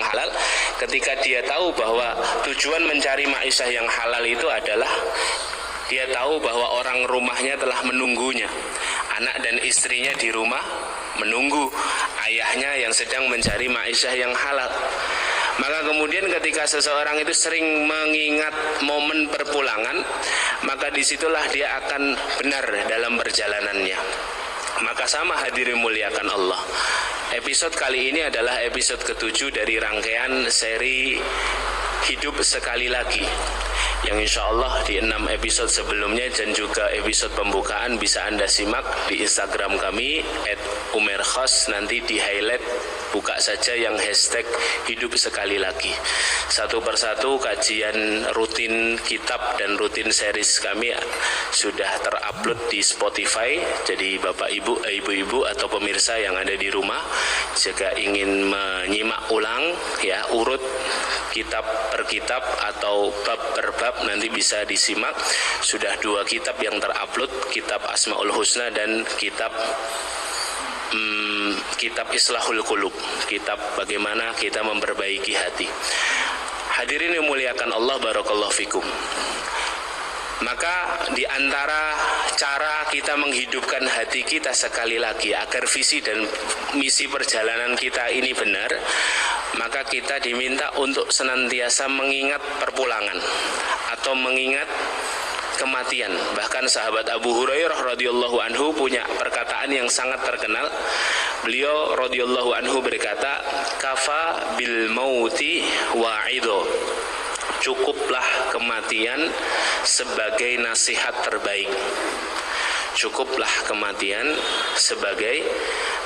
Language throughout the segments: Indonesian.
halal, ketika dia tahu bahwa tujuan mencari ma'isyah yang halal itu adalah dia tahu bahwa orang rumahnya telah menunggunya, anak dan istrinya di rumah menunggu ayahnya yang sedang mencari ma'isyah yang halal. Maka kemudian ketika seseorang itu sering mengingat momen perpulangan, maka disitulah dia akan benar dalam perjalanannya. Maka sama hadirin muliakan Allah, episode kali ini adalah episode ke-7 dari rangkaian seri Hidup Sekali Lagi, yang insya Allah di 6 episode sebelumnya dan juga episode pembukaan bisa Anda simak di Instagram kami @umerkhos. Nanti di highlight, buka saja yang hashtag Hidup Sekali Lagi. Satu persatu kajian rutin kitab dan rutin series kami sudah terupload di Spotify. Jadi Bapak Ibu, Ibu-ibu atau pemirsa yang ada di rumah jika ingin menyimak ulang ya urut kitab per kitab atau bab per bab, nanti bisa disimak. Sudah 2 kitab yang terupload, kitab Asmaul Husna dan kitab Islahul Qulub, kitab bagaimana kita memperbaiki hati. Hadirin yang muliakan Allah, barakallahu fikum. Maka di antara cara kita menghidupkan hati kita sekali lagi agar visi dan misi perjalanan kita ini benar, maka kita diminta untuk senantiasa mengingat perpulangan atau mengingat kematian. Bahkan sahabat Abu Hurairah radhiyallahu anhu punya perkataan yang sangat terkenal. Beliau radhiyallahu anhu berkata, "Kafa bil mauti wa'idho." Cukuplah kematian sebagai nasihat terbaik. Cukuplah kematian sebagai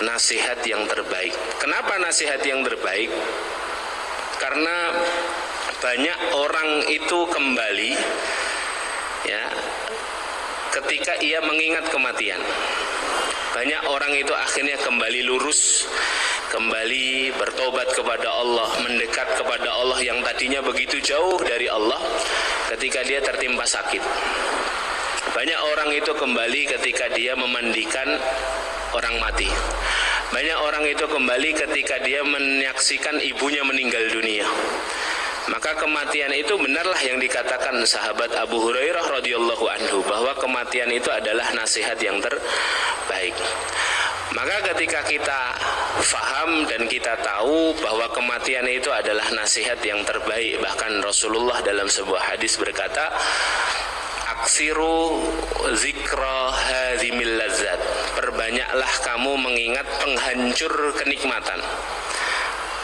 nasihat yang terbaik. Kenapa nasihat yang terbaik? Karena banyak orang itu kembali ya ketika ia mengingat kematian. Banyak orang itu akhirnya kembali lurus, kembali bertobat kepada Allah, mendekat kepada Allah yang tadinya begitu jauh dari Allah ketika dia tertimpa sakit. Banyak orang itu kembali ketika dia memandikan orang mati. Banyak orang itu kembali ketika dia menyaksikan ibunya meninggal dunia. Maka kematian itu benarlah yang dikatakan sahabat Abu Hurairah radhiyallahu anhu, bahwa kematian itu adalah nasihat yang terbaik. Maka ketika kita faham dan kita tahu bahwa kematian itu adalah nasihat yang terbaik, bahkan Rasulullah dalam sebuah hadis berkata, "Aksiru zikra hadhimil lazzat." Perbanyaklah kamu mengingat penghancur kenikmatan.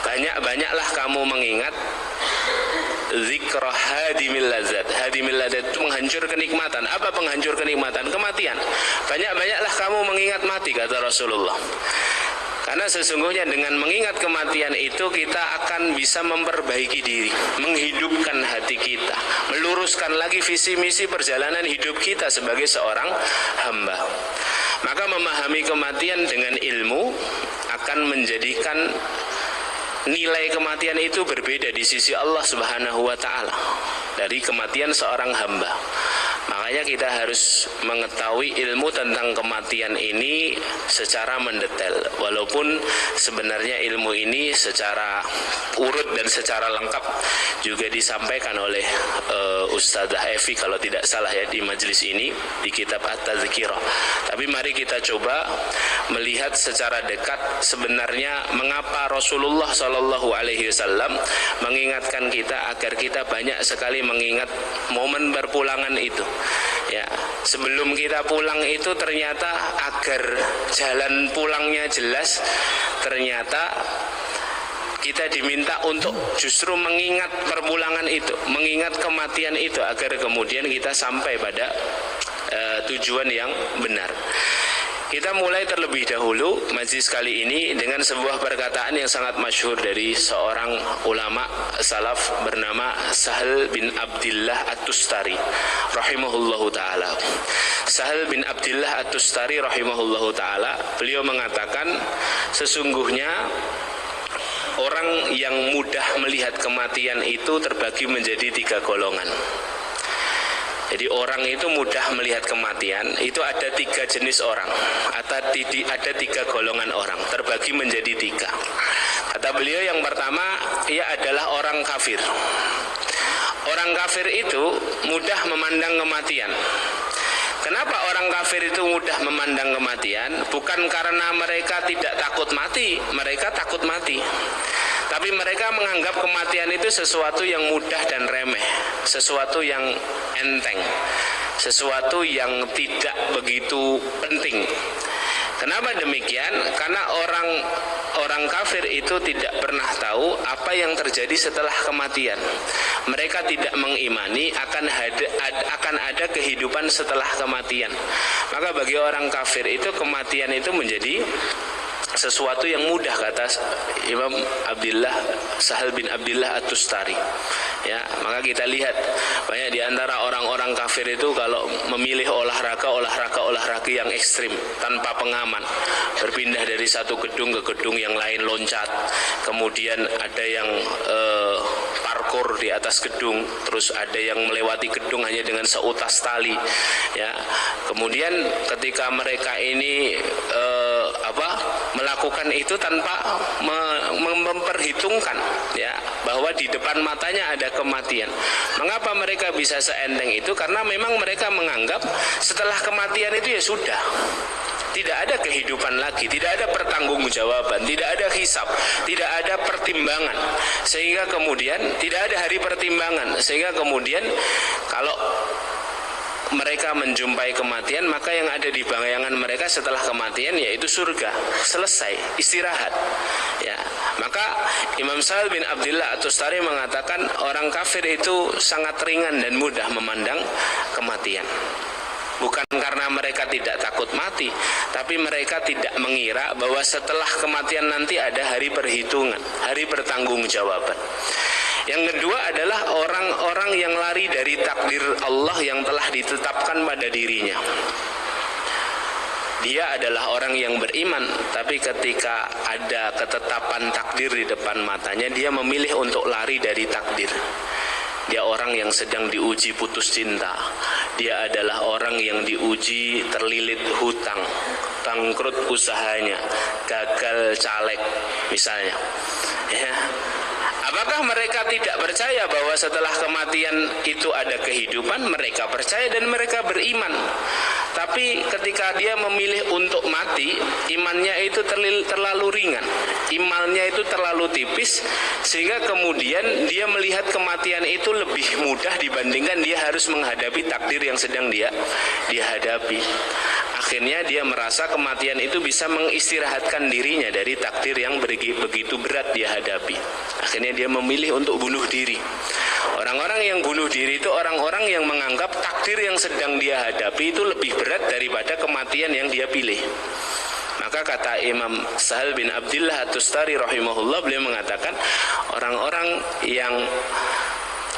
Banyak-banyaklah kamu mengingat zikra hadimil lazat. Hadimil lazat itu menghancur kenikmatan. Apa penghancur kenikmatan? Kematian. Banyak-banyaklah kamu mengingat mati, kata Rasulullah. Karena sesungguhnya dengan mengingat kematian itu kita akan bisa memperbaiki diri, menghidupkan hati kita, meluruskan lagi visi misi perjalanan hidup kita sebagai seorang hamba. Maka memahami kematian dengan ilmu akan menjadikan nilai kematian itu berbeda di sisi Allah Subhanahu wa ta'ala dari kematian seorang hamba. Makanya kita harus mengetahui ilmu tentang kematian ini secara mendetail. Walaupun sebenarnya ilmu ini secara urut dan secara lengkap juga disampaikan oleh Ustadzah Evi kalau tidak salah ya di majelis ini di kitab At-Tazkirah. Tapi mari kita coba melihat secara dekat sebenarnya mengapa Rasulullah SAW mengingatkan kita agar kita banyak sekali mengingat momen berpulangan itu. Ya, sebelum kita pulang itu ternyata agar jalan pulangnya jelas, ternyata kita diminta untuk justru mengingat perpulangan itu, mengingat kematian itu agar kemudian kita sampai pada tujuan yang benar. Kita mulai terlebih dahulu majlis kali ini dengan sebuah perkataan yang sangat masyhur dari seorang ulama salaf bernama Sahal bin Abdillah At-Tustari rahimahullahu ta'ala. Sahal bin Abdillah At-Tustari rahimahullahu ta'ala, beliau mengatakan sesungguhnya orang yang mudah melihat kematian itu terbagi menjadi 3 golongan. Jadi orang itu mudah melihat kematian, itu ada 3 jenis orang, atau ada 3 golongan orang, terbagi menjadi 3. Kata beliau yang pertama, ia adalah orang kafir. Orang kafir itu mudah memandang kematian. Kenapa orang kafir itu mudah memandang kematian? Bukan karena mereka tidak takut mati, mereka takut mati. Tapi mereka menganggap kematian itu sesuatu yang mudah dan remeh, sesuatu yang enteng, sesuatu yang tidak begitu penting. Kenapa demikian? Karena orang kafir itu tidak pernah tahu apa yang terjadi setelah kematian. Mereka tidak mengimani akan ada kehidupan setelah kematian. Maka bagi orang kafir itu kematian itu menjadi sesuatu yang mudah, kata Imam Sahal bin Abdillah At-Tustari. Ya, maka kita lihat banyak di antara orang-orang kafir itu kalau memilih olahraga yang ekstrim tanpa pengaman, berpindah dari satu gedung ke gedung yang lain, loncat, kemudian ada yang parkur di atas gedung, terus ada yang melewati gedung hanya dengan seutas tali. Ya, kemudian ketika mereka ini melakukan itu tanpa memperhitungkan ya bahwa di depan matanya ada kematian. Mengapa mereka bisa seenteng itu? Karena memang mereka menganggap setelah kematian itu ya sudah, tidak ada kehidupan lagi, tidak ada pertanggungjawaban, tidak ada hisab, tidak ada pertimbangan, sehingga kemudian tidak ada hari pertimbangan, sehingga kemudian kalau mereka menjumpai kematian, maka yang ada di bayangan mereka setelah kematian yaitu surga, selesai, istirahat. Ya, maka Imam Sahal bin Abdillah At-Tustari mengatakan orang kafir itu sangat ringan dan mudah memandang kematian. Bukan karena mereka tidak takut mati, tapi mereka tidak mengira bahwa setelah kematian nanti ada hari perhitungan, hari pertanggungjawaban. Yang kedua adalah orang-orang yang lari dari takdir Allah yang telah ditetapkan pada dirinya. Dia adalah orang yang beriman, tapi ketika ada ketetapan takdir di depan matanya, dia memilih untuk lari dari takdir. Dia orang yang sedang diuji putus cinta. Dia adalah orang yang diuji terlilit hutang, bangkrut usahanya, gagal caleg misalnya. Ya. Apakah mereka tidak percaya bahwa setelah kematian itu ada kehidupan? Mereka percaya dan mereka beriman. Tapi ketika dia memilih untuk mati, imannya itu terlalu ringan, imannya itu terlalu tipis, sehingga kemudian dia melihat kematian itu lebih mudah dibandingkan dia harus menghadapi takdir yang sedang dia hadapi. Akhirnya dia merasa kematian itu bisa mengistirahatkan dirinya dari takdir yang begitu berat dia hadapi. Akhirnya dia memilih untuk bunuh diri. Orang-orang yang bunuh diri itu orang-orang yang menganggap takdir yang sedang dia hadapi itu lebih berat daripada kematian yang dia pilih. Maka kata Imam Sahal bin Abdillah At-Tustari rahimahullah, beliau mengatakan orang-orang yang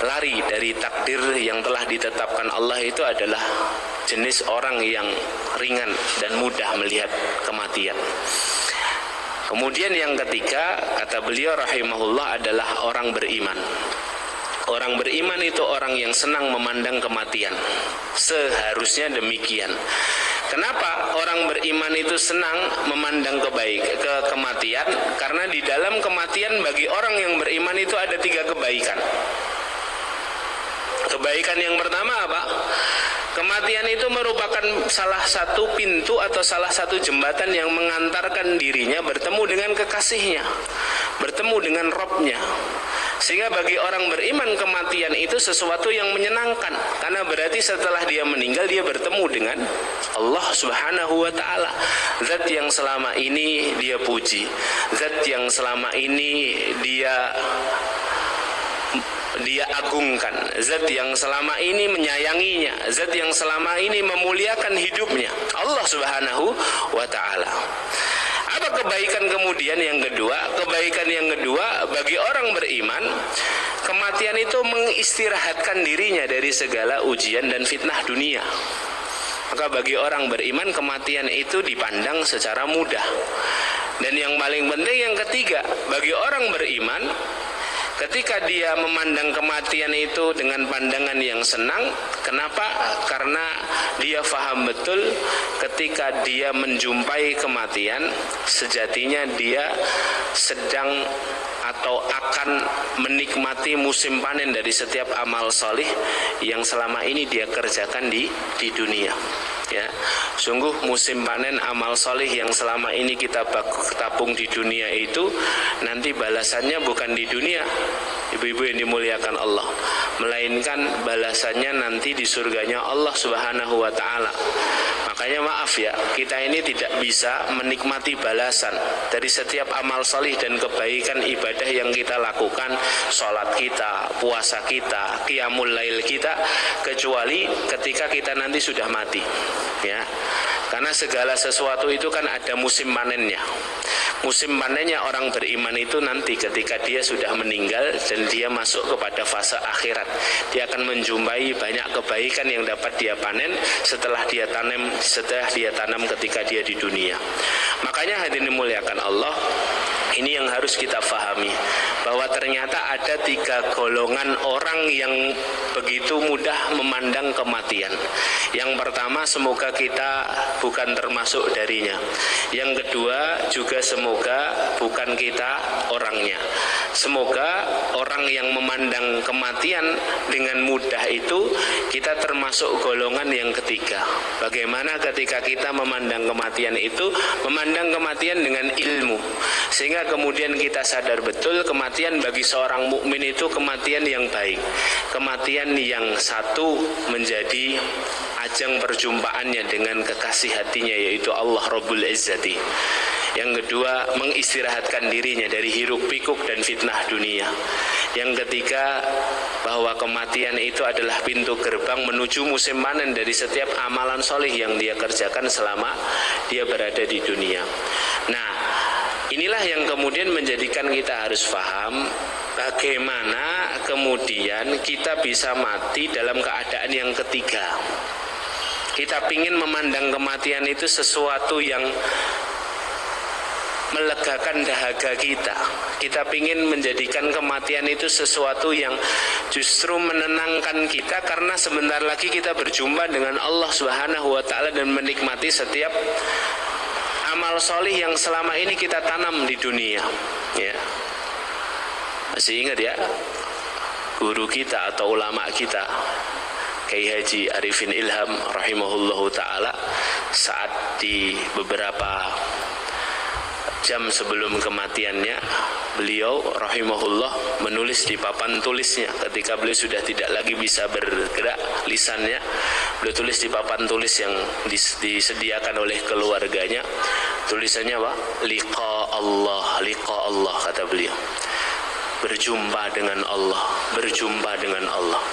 lari dari takdir yang telah ditetapkan Allah itu adalah jenis orang yang ringan dan mudah melihat kematian. Kemudian yang ketiga, kata beliau rahimahullah, adalah orang beriman. Orang beriman itu orang yang senang memandang kematian. Seharusnya demikian. Kenapa orang beriman itu senang memandang kematian? Karena di dalam kematian bagi orang yang beriman itu ada 3 kebaikan. Kebaikan yang pertama apa? Kematian itu merupakan salah satu pintu atau salah satu jembatan yang mengantarkan dirinya bertemu dengan kekasihnya, bertemu dengan Robnya. Sehingga bagi orang beriman kematian itu sesuatu yang menyenangkan, karena berarti setelah dia meninggal dia bertemu dengan Allah Subhanahu wa ta'ala, zat yang selama ini dia puji, zat yang selama ini dia agungkan, zat yang selama ini menyayanginya, zat yang selama ini memuliakan hidupnya, Allah Subhanahu wa ta'ala. Apa kebaikan kemudian yang kedua? Kebaikan yang kedua bagi orang beriman, kematian itu mengistirahatkan dirinya dari segala ujian dan fitnah dunia. Maka bagi orang beriman kematian itu dipandang secara mudah. Dan yang paling penting yang ketiga, bagi orang beriman Ketika dia memandang kematian itu dengan pandangan yang senang, kenapa? Karena dia faham betul ketika dia menjumpai kematian, sejatinya dia sedang atau akan menikmati musim panen dari setiap amal solih yang selama ini dia kerjakan di dunia. Ya, sungguh musim panen amal solih yang selama ini kita tabung di dunia itu nanti balasannya bukan di dunia, ibu-ibu yang dimuliakan Allah, melainkan balasannya nanti di surganya Allah Subhanahu wa ta'ala. Makanya maaf ya, kita ini tidak bisa menikmati balasan dari setiap amal solih dan kebaikan ibadah yang kita lakukan, sholat kita, puasa kita, qiyamul lail kita, kecuali ketika kita nanti sudah mati. Ya, karena segala sesuatu itu kan ada musim panennya. Musim panennya orang beriman itu nanti ketika dia sudah meninggal dan dia masuk kepada fase akhirat. Dia akan menjumpai banyak kebaikan yang dapat dia panen setelah dia tanam ketika dia di dunia. Makanya hadirin dimuliakan Allah, ini yang harus kita fahami, bahwa ternyata ada 3 golongan orang yang begitu mudah memandang kematian. Yang pertama, semoga kita bukan termasuk darinya. Yang kedua, juga semoga bukan kita orangnya. Semoga orang yang memandang kematian dengan mudah itu kita termasuk golongan yang ketiga. Bagaimana ketika kita memandang kematian itu, memandang kematian dengan ilmu, sehingga kemudian kita sadar betul kematian bagi seorang mukmin itu kematian yang baik, kematian yang satu menjadi ajang perjumpaannya dengan kekasih hatinya, yaitu Allah Rabbul Izzati. Yang kedua, mengistirahatkan dirinya dari hiruk pikuk dan fitnah dunia. Yang ketiga, bahwa kematian itu adalah pintu gerbang menuju musim panen dari setiap amalan soleh yang dia kerjakan selama dia berada di dunia. Nah, inilah yang kemudian menjadikan kita harus paham bagaimana kemudian kita bisa mati dalam keadaan yang ketiga. Kita ingin memandang kematian itu sesuatu yang melegakan dahaga kita. Kita ingin menjadikan kematian itu sesuatu yang justru menenangkan kita, karena sebentar lagi kita berjumpa dengan Allah Subhanahu wa ta'ala dan menikmati setiap amal solih yang selama ini kita tanam di dunia. Ya. Masih ingat ya, guru kita atau ulama kita Kiai Haji Arifin Ilham rahimahullahu ta'ala, saat di beberapa jam sebelum kematiannya, beliau rahimahullah menulis di papan tulisnya ketika beliau sudah tidak lagi bisa bergerak lisannya. Beliau tulis di papan tulis yang disediakan oleh keluarganya. Tulisannya apa? Liqa Allah, kata beliau. Berjumpa dengan Allah, berjumpa dengan Allah.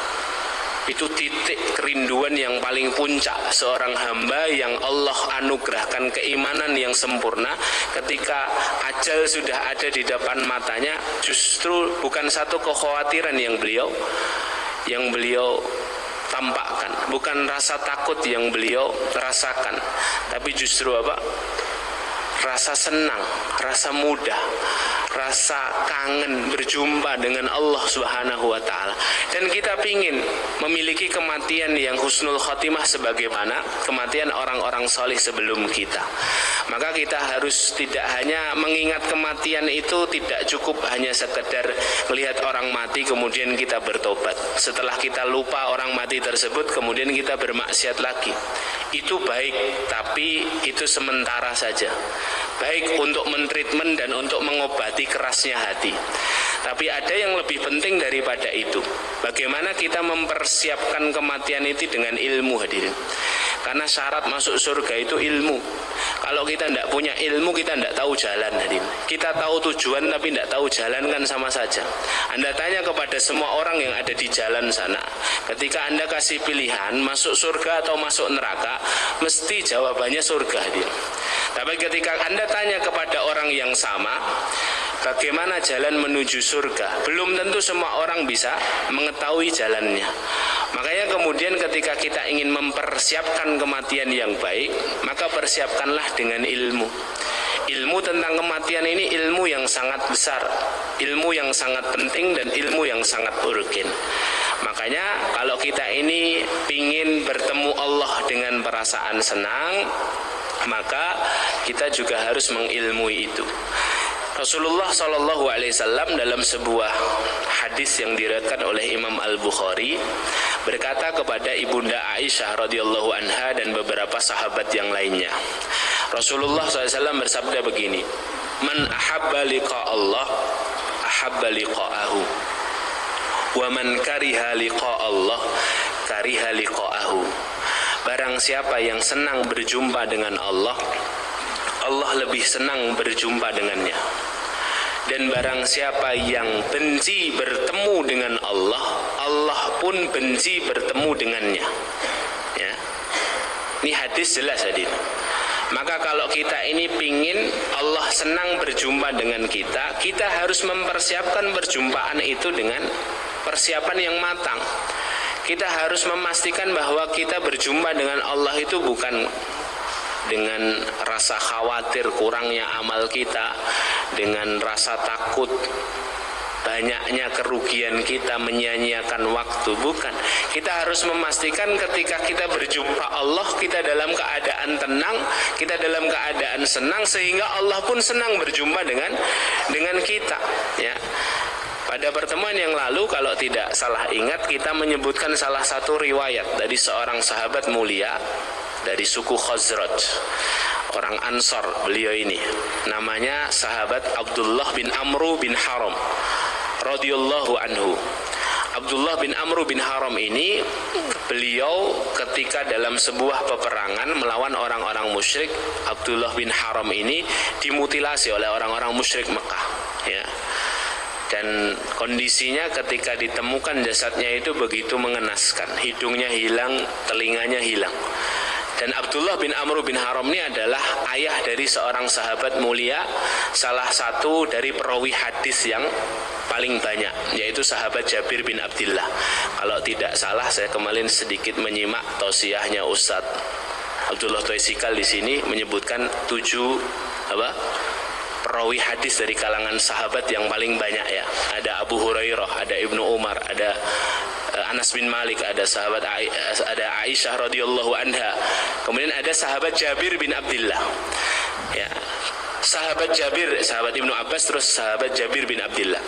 Itu titik kerinduan yang paling puncak seorang hamba yang Allah anugerahkan keimanan yang sempurna. Ketika ajal sudah ada di depan matanya, justru bukan satu kekhawatiran yang beliau tampakkan, bukan rasa takut yang beliau rasakan, tapi justru apa? Rasa senang, rasa mudah, rasa kangen berjumpa dengan Allah Subhanahu wa ta'ala. Dan kita ingin memiliki kematian yang husnul khotimah sebagaimana kematian orang-orang soleh sebelum kita. Maka kita harus tidak hanya mengingat kematian itu, tidak cukup hanya sekedar melihat orang mati kemudian kita bertobat. Setelah kita lupa orang mati tersebut kemudian kita bermaksiat lagi. Itu baik, tapi itu sementara saja. Baik untuk mentreatment dan untuk mengobati kerasnya hati. Tapi ada yang lebih penting daripada itu. Bagaimana kita mempersiapkan kematian itu dengan ilmu, hadirin. Karena syarat masuk surga itu ilmu. Kalau kita tidak punya ilmu, kita tidak tahu jalan, hadirin. Kita tahu tujuan tapi tidak tahu jalan, kan sama saja. Anda tanya kepada semua orang yang ada di jalan sana, ketika Anda kasih pilihan masuk surga atau masuk neraka, mesti jawabannya surga, hadirin. Tapi ketika Anda tanya kepada orang yang sama, bagaimana jalan menuju surga, belum tentu semua orang bisa mengetahui jalannya. Makanya kemudian ketika kita ingin mempersiapkan kematian yang baik, maka persiapkanlah dengan ilmu. ilmu tentang kematian ini ilmu yang sangat besar, ilmu yang sangat penting dan ilmu yang sangat urgen. Makanya kalau kita ini ingin bertemu Allah dengan perasaan senang, maka kita juga harus mengilmui itu. Rasulullah SAW dalam sebuah hadis yang diriwayatkan oleh Imam Al-Bukhari berkata kepada ibunda Aisyah radhiyallahu anha dan beberapa sahabat yang lainnya. Rasulullah SAW bersabda begini, "Man ahabba liqa Allah, ahabba liqa'ahu. Wa man kariha liqa Allah, kariha liqa'ahu." Barang siapa yang senang berjumpa dengan Allah, Allah lebih senang berjumpa dengannya. Dan barang siapa yang benci bertemu dengan Allah, Allah pun benci bertemu dengannya. Ya. Ini hadis jelas hadir. Maka kalau kita ini pingin Allah senang berjumpa dengan kita, kita harus mempersiapkan perjumpaan itu dengan persiapan yang matang. Kita harus memastikan bahwa kita berjumpa dengan Allah itu bukan dengan rasa khawatir kurangnya amal kita, dengan rasa takut banyaknya kerugian kita, menyia-nyiakan waktu, bukan. Kita harus memastikan ketika kita berjumpa Allah, kita dalam keadaan tenang, kita dalam keadaan senang, sehingga Allah pun senang berjumpa dengan kita, ya. Pada pertemuan yang lalu kalau tidak salah ingat, kita menyebutkan salah satu riwayat dari seorang sahabat mulia dari suku Khazraj, orang Ansar. Beliau ini namanya sahabat Abdullah bin Amru bin Haram radhiyallahu anhu. Abdullah bin Amru bin Haram ini, beliau ketika dalam sebuah peperangan melawan orang-orang musyrik, Abdullah bin Haram ini dimutilasi oleh orang-orang musyrik Mekah, ya. Dan kondisinya ketika ditemukan jasadnya itu begitu mengenaskan. Hidungnya hilang, telinganya hilang. Dan Abdullah bin Amr bin Haram ini adalah ayah dari seorang sahabat mulia, salah satu dari perawi hadis yang paling banyak, yaitu sahabat Jabir bin Abdillah. Kalau tidak salah, saya kemarin sedikit menyimak tausiahnya Ustadz Abdullah Toisikal di sini menyebutkan 7 perawi hadis dari kalangan sahabat yang paling banyak, ya. Ada Abu Hurairah, ada Ibnu Umar, ada Anas bin Malik, ada sahabat ada Aisyah radhiyallahu anha. Kemudian ada sahabat Jabir bin Abdillah. Ya. Sahabat Jabir, sahabat Ibnu Abbas, terus sahabat Jabir bin Abdillah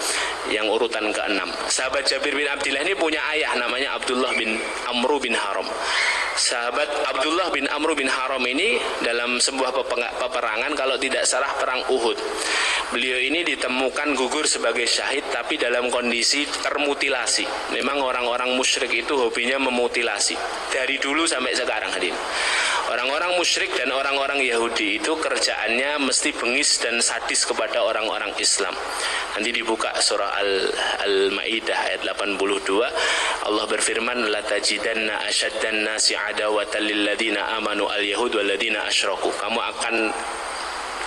yang urutan ke-6. Sahabat Jabir bin Abdillah ini punya ayah namanya Abdullah bin Amr bin Haram. Sahabat Abdullah bin Amr bin Haram ini dalam sebuah peperangan, kalau tidak salah perang Uhud, beliau ini ditemukan gugur sebagai syahid tapi dalam kondisi termutilasi. Memang orang-orang musyrik itu hobinya memutilasi dari dulu sampai sekarang, hadirin. Orang-orang musyrik dan orang-orang Yahudi itu kerjaannya mesti bengis dan sadis kepada orang-orang Islam. Nanti dibuka surah Al-Maidah ayat 82, Allah berfirman, la tajidanna asyaddan nasi adawatan lil ladina amanu al-yahud wal ladina asyraku. Kamu akan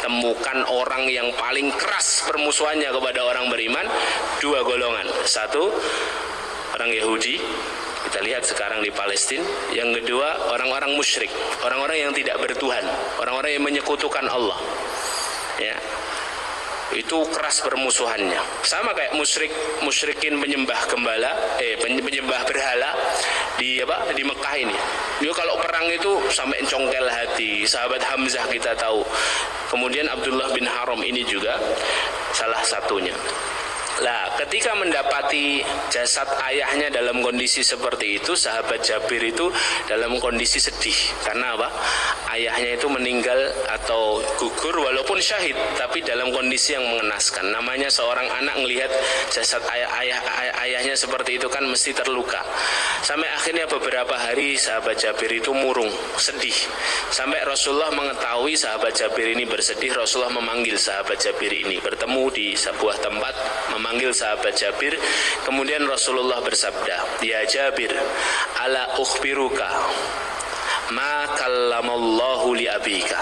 temukan orang yang paling keras permusuhannya kepada orang beriman, 2 golongan. Satu, orang Yahudi, kita lihat sekarang di Palestina. Yang kedua, orang-orang musyrik, orang-orang yang tidak bertuhan, orang-orang yang menyekutukan Allah, ya. Itu keras permusuhannya. Sama kayak musyrikin penyembah penyembah berhala di Mekah ini. Dia kalau perang itu sampai congkel hati. Sahabat Hamzah kita tahu. Kemudian Abdullah bin Haram ini juga salah satunya. Lah, ketika mendapati jasad ayahnya dalam kondisi seperti itu, sahabat Jabir itu dalam kondisi sedih. Karena apa? Ayahnya itu meninggal atau gugur walaupun syahid, tapi dalam kondisi yang mengenaskan. Namanya seorang anak melihat jasad ayahnya seperti itu kan mesti terluka. Sampai akhirnya beberapa hari sahabat Jabir itu murung, sedih. Sampai Rasulullah mengetahui sahabat Jabir ini bersedih, Rasulullah memanggil sahabat Jabir ini, bertemu di sebuah tempat, memanggil sahabat Jabir. Kemudian Rasulullah bersabda, "Ya Jabir, ala ukhbiruka ma kallamallahu li abika,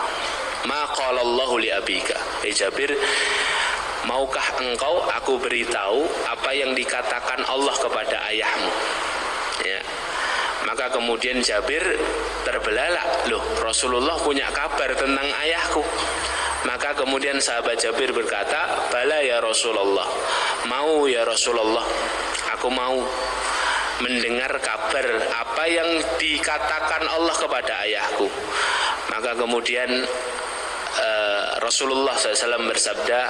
ma qalallahu li abika." Jabir, maukah engkau aku beritahu apa yang dikatakan Allah kepada ayahmu? Ya. Maka kemudian Jabir terbelalak, loh, Rasulullah punya kabar tentang ayahku. Maka kemudian sahabat Jabir berkata, bala ya Rasulullah, mau ya Rasulullah, aku mau mendengar kabar apa yang dikatakan Allah kepada ayahku. Maka kemudian Rasulullah SAW bersabda,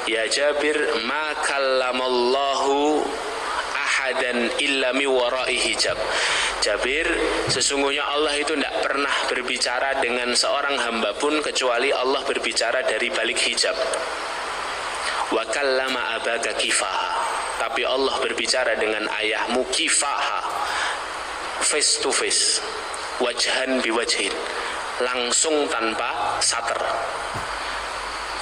ya Jabir, ma kallamallahu ahadan illa mi wara'i hijab. Jabir, sesungguhnya Allah itu tidak pernah berbicara dengan seorang hamba pun kecuali Allah berbicara dari balik hijab. Wa kallama abaka kifaha, tapi Allah berbicara dengan ayahmu kifaha, face to face, wajhan biwajhin, langsung tanpa sater.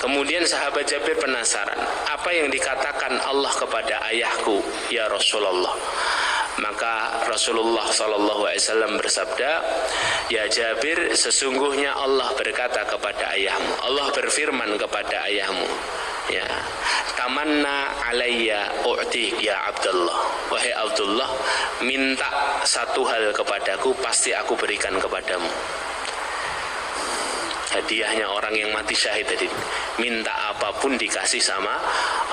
Kemudian sahabat Jabir penasaran, apa yang dikatakan Allah kepada ayahku ya Rasulullah? Maka Rasulullah SAW bersabda, ya Jabir, sesungguhnya Allah berkata kepada ayahmu, Allah berfirman kepada ayahmu, ya, tamanna alayya u'tik ya Abdullah, wahai Abdullah, minta satu hal kepadaku, pasti aku berikan kepadamu. Hadiahnya orang yang mati syahid tadi, minta apapun dikasih sama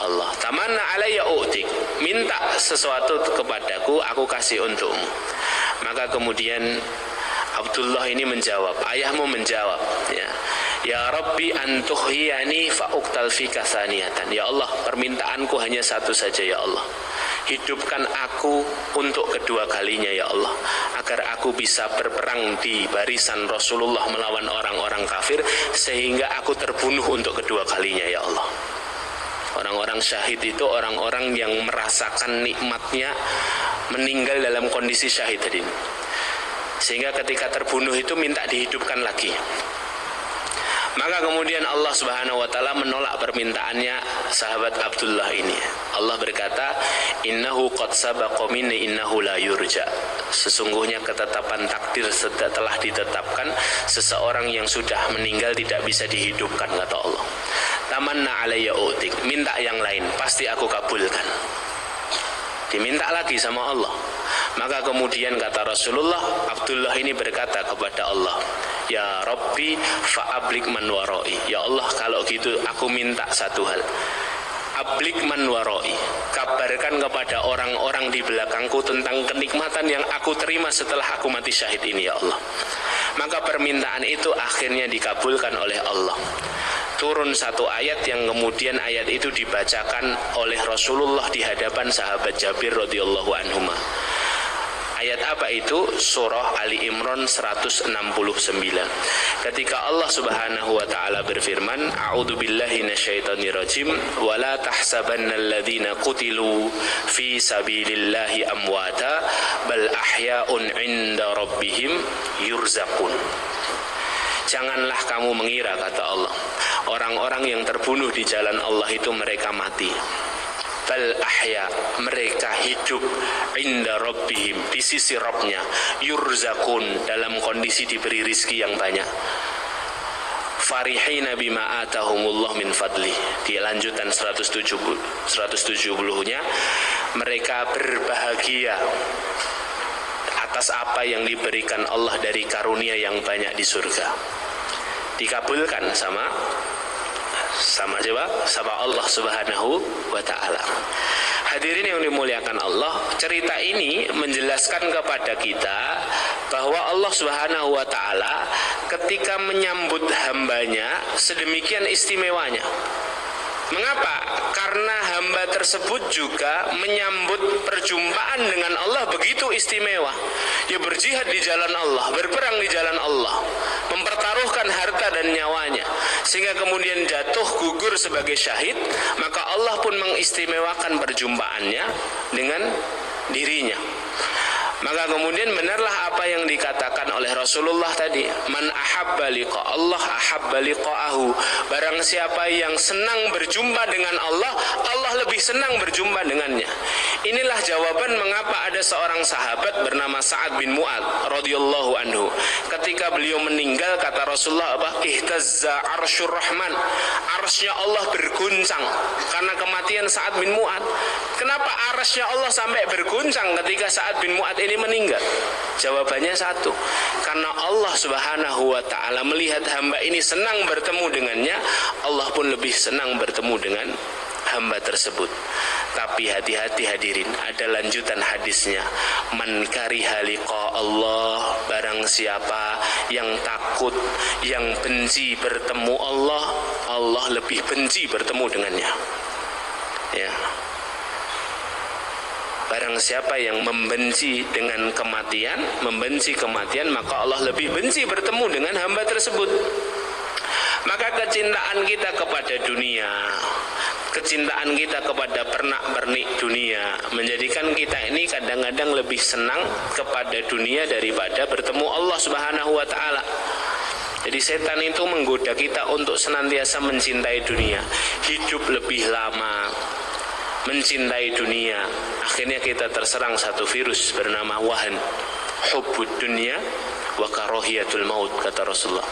Allah. Tamanna alayya u'tik, minta sesuatu kepadaku, aku kasih untukmu. Maka kemudian Abdullah ini menjawab, ayahmu menjawab, ya, ya Rabbi antuhyani fa'uqtal fika tsaniyatan. Ya Allah, permintaanku hanya satu saja ya Allah, hidupkan aku untuk kedua kalinya ya Allah, agar aku bisa berperang di barisan Rasulullah melawan orang-orang kafir, sehingga aku terbunuh untuk kedua kalinya ya Allah. Orang-orang syahid itu orang-orang yang merasakan nikmatnya meninggal dalam kondisi syahid tadi, sehingga ketika terbunuh itu minta dihidupkan lagi. Maka kemudian Allah Subhanahu wa taala menolak permintaannya sahabat Abdullah ini. Allah berkata, innahu qad sabaqa minni innahu la yurja. Sesungguhnya ketetapan takdir telah ditetapkan, seseorang yang sudah meninggal tidak bisa dihidupkan, kata Allah. Tamanna alayya utik, minta yang lain, pasti aku kabulkan. Diminta lagi sama Allah. Maka kemudian kata Rasulullah, Abdullah ini berkata kepada Allah, ya Rabbi fa'ablik man warai. Ya Allah, kalau gitu aku minta satu hal, ablik man warai, kabarkan kepada orang-orang di belakangku tentang kenikmatan yang aku terima setelah aku mati syahid ini ya Allah. Maka permintaan itu akhirnya dikabulkan oleh Allah. Turun satu ayat yang kemudian ayat itu dibacakan oleh Rasulullah di hadapan sahabat Jabir radhiyallahu anhuma. Ayat apa itu? Surah Ali Imran 169. Ketika Allah Subhanahu wa taala berfirman, a'udzu billahi minasyaitonir rajim, wa la tahsabannal ladzina qutilu fi sabilillahi amwata bal ahya'un 'inda rabbihim yurzaqun. Janganlah kamu mengira, kata Allah, orang-orang yang terbunuh di jalan Allah itu mereka mati. Bal ahya, mereka hidup, inda rabbihim, di sisi Rabbnya, yurzakun, dalam kondisi diberi rizki yang banyak. Farihina bima atahumullah min fadli. Di lanjutan 170-nya, mereka berbahagia atas apa yang diberikan Allah dari karunia yang banyak di surga. Dikabulkan sama siapa? Sama Allah Subhanahu wa ta'ala. Hadirin yang dimuliakan Allah, cerita ini menjelaskan kepada kita bahwa Allah Subhanahu wa ta'ala ketika menyambut hambanya sedemikian istimewanya. Mengapa? Karena hamba tersebut juga menyambut perjumpaan dengan Allah begitu istimewa. Dia berjihad di jalan Allah, berperang di jalan Allah, mempertaruhkan harta dan nyawanya, sehingga kemudian jatuh gugur sebagai syahid. Maka Allah pun mengistimewakan perjumpaannya dengan dirinya. Maka kemudian benarlah apa yang dikatakan oleh Rasulullah tadi, man ahabba liqa Allah ahabba liqa'ahu. Barang siapa yang senang berjumpa dengan Allah, Allah lebih senang berjumpa dengannya. Inilah jawaban mengapa ada seorang sahabat bernama Sa'ad bin Mu'adz radhiyallahu anhu. Ketika beliau meninggal, kata Rasulullah apa? Ihtazza arsyur rahman. Arsy-Nya Allah berguncang karena kematian Sa'ad bin Mu'adz. Kenapa arsy-Nya Allah sampai berguncang ketika Sa'ad bin Mu'adz ini meninggal? Jawabannya satu, karena Allah Subhanahu wa ta'ala melihat hamba ini senang bertemu dengannya, Allah pun lebih senang bertemu dengan hamba tersebut. Tapi hati-hati hadirin, ada lanjutan hadisnya. Man kariha liqa Allah, barang siapa yang takut, yang benci bertemu Allah, Allah lebih benci bertemu dengannya. Ya. Barang siapa yang membenci dengan kematian, membenci kematian, maka Allah lebih benci bertemu dengan hamba tersebut. Maka kecintaan kita kepada dunia, kecintaan kita kepada pernak-pernik dunia menjadikan kita ini kadang-kadang lebih senang kepada dunia daripada bertemu Allah Subhanahu wa ta'ala. Jadi setan itu menggoda kita untuk senantiasa mencintai dunia, hidup lebih lama, mencintai dunia. Akhirnya kita terserang satu virus bernama wahan, hubbud dunya wa karahiyatul maut, kata Rasulullah.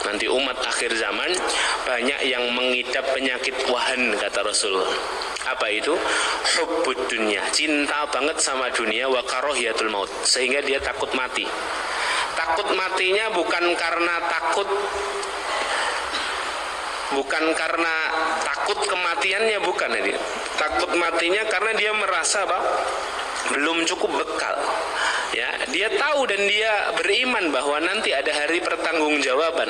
Nanti umat akhir zaman banyak yang mengidap penyakit wahan, kata Rasulullah. Apa itu? Hubbud dunya, cinta banget sama dunia, wa karahiyatul maut, sehingga dia takut mati. Takut matinya bukan karena takut, bukan karena takut kematiannya, bukan ini. Takut matinya karena dia merasa apa? Belum cukup bekal. Ya, dia tahu dan dia beriman bahwa nanti ada hari pertanggungjawaban.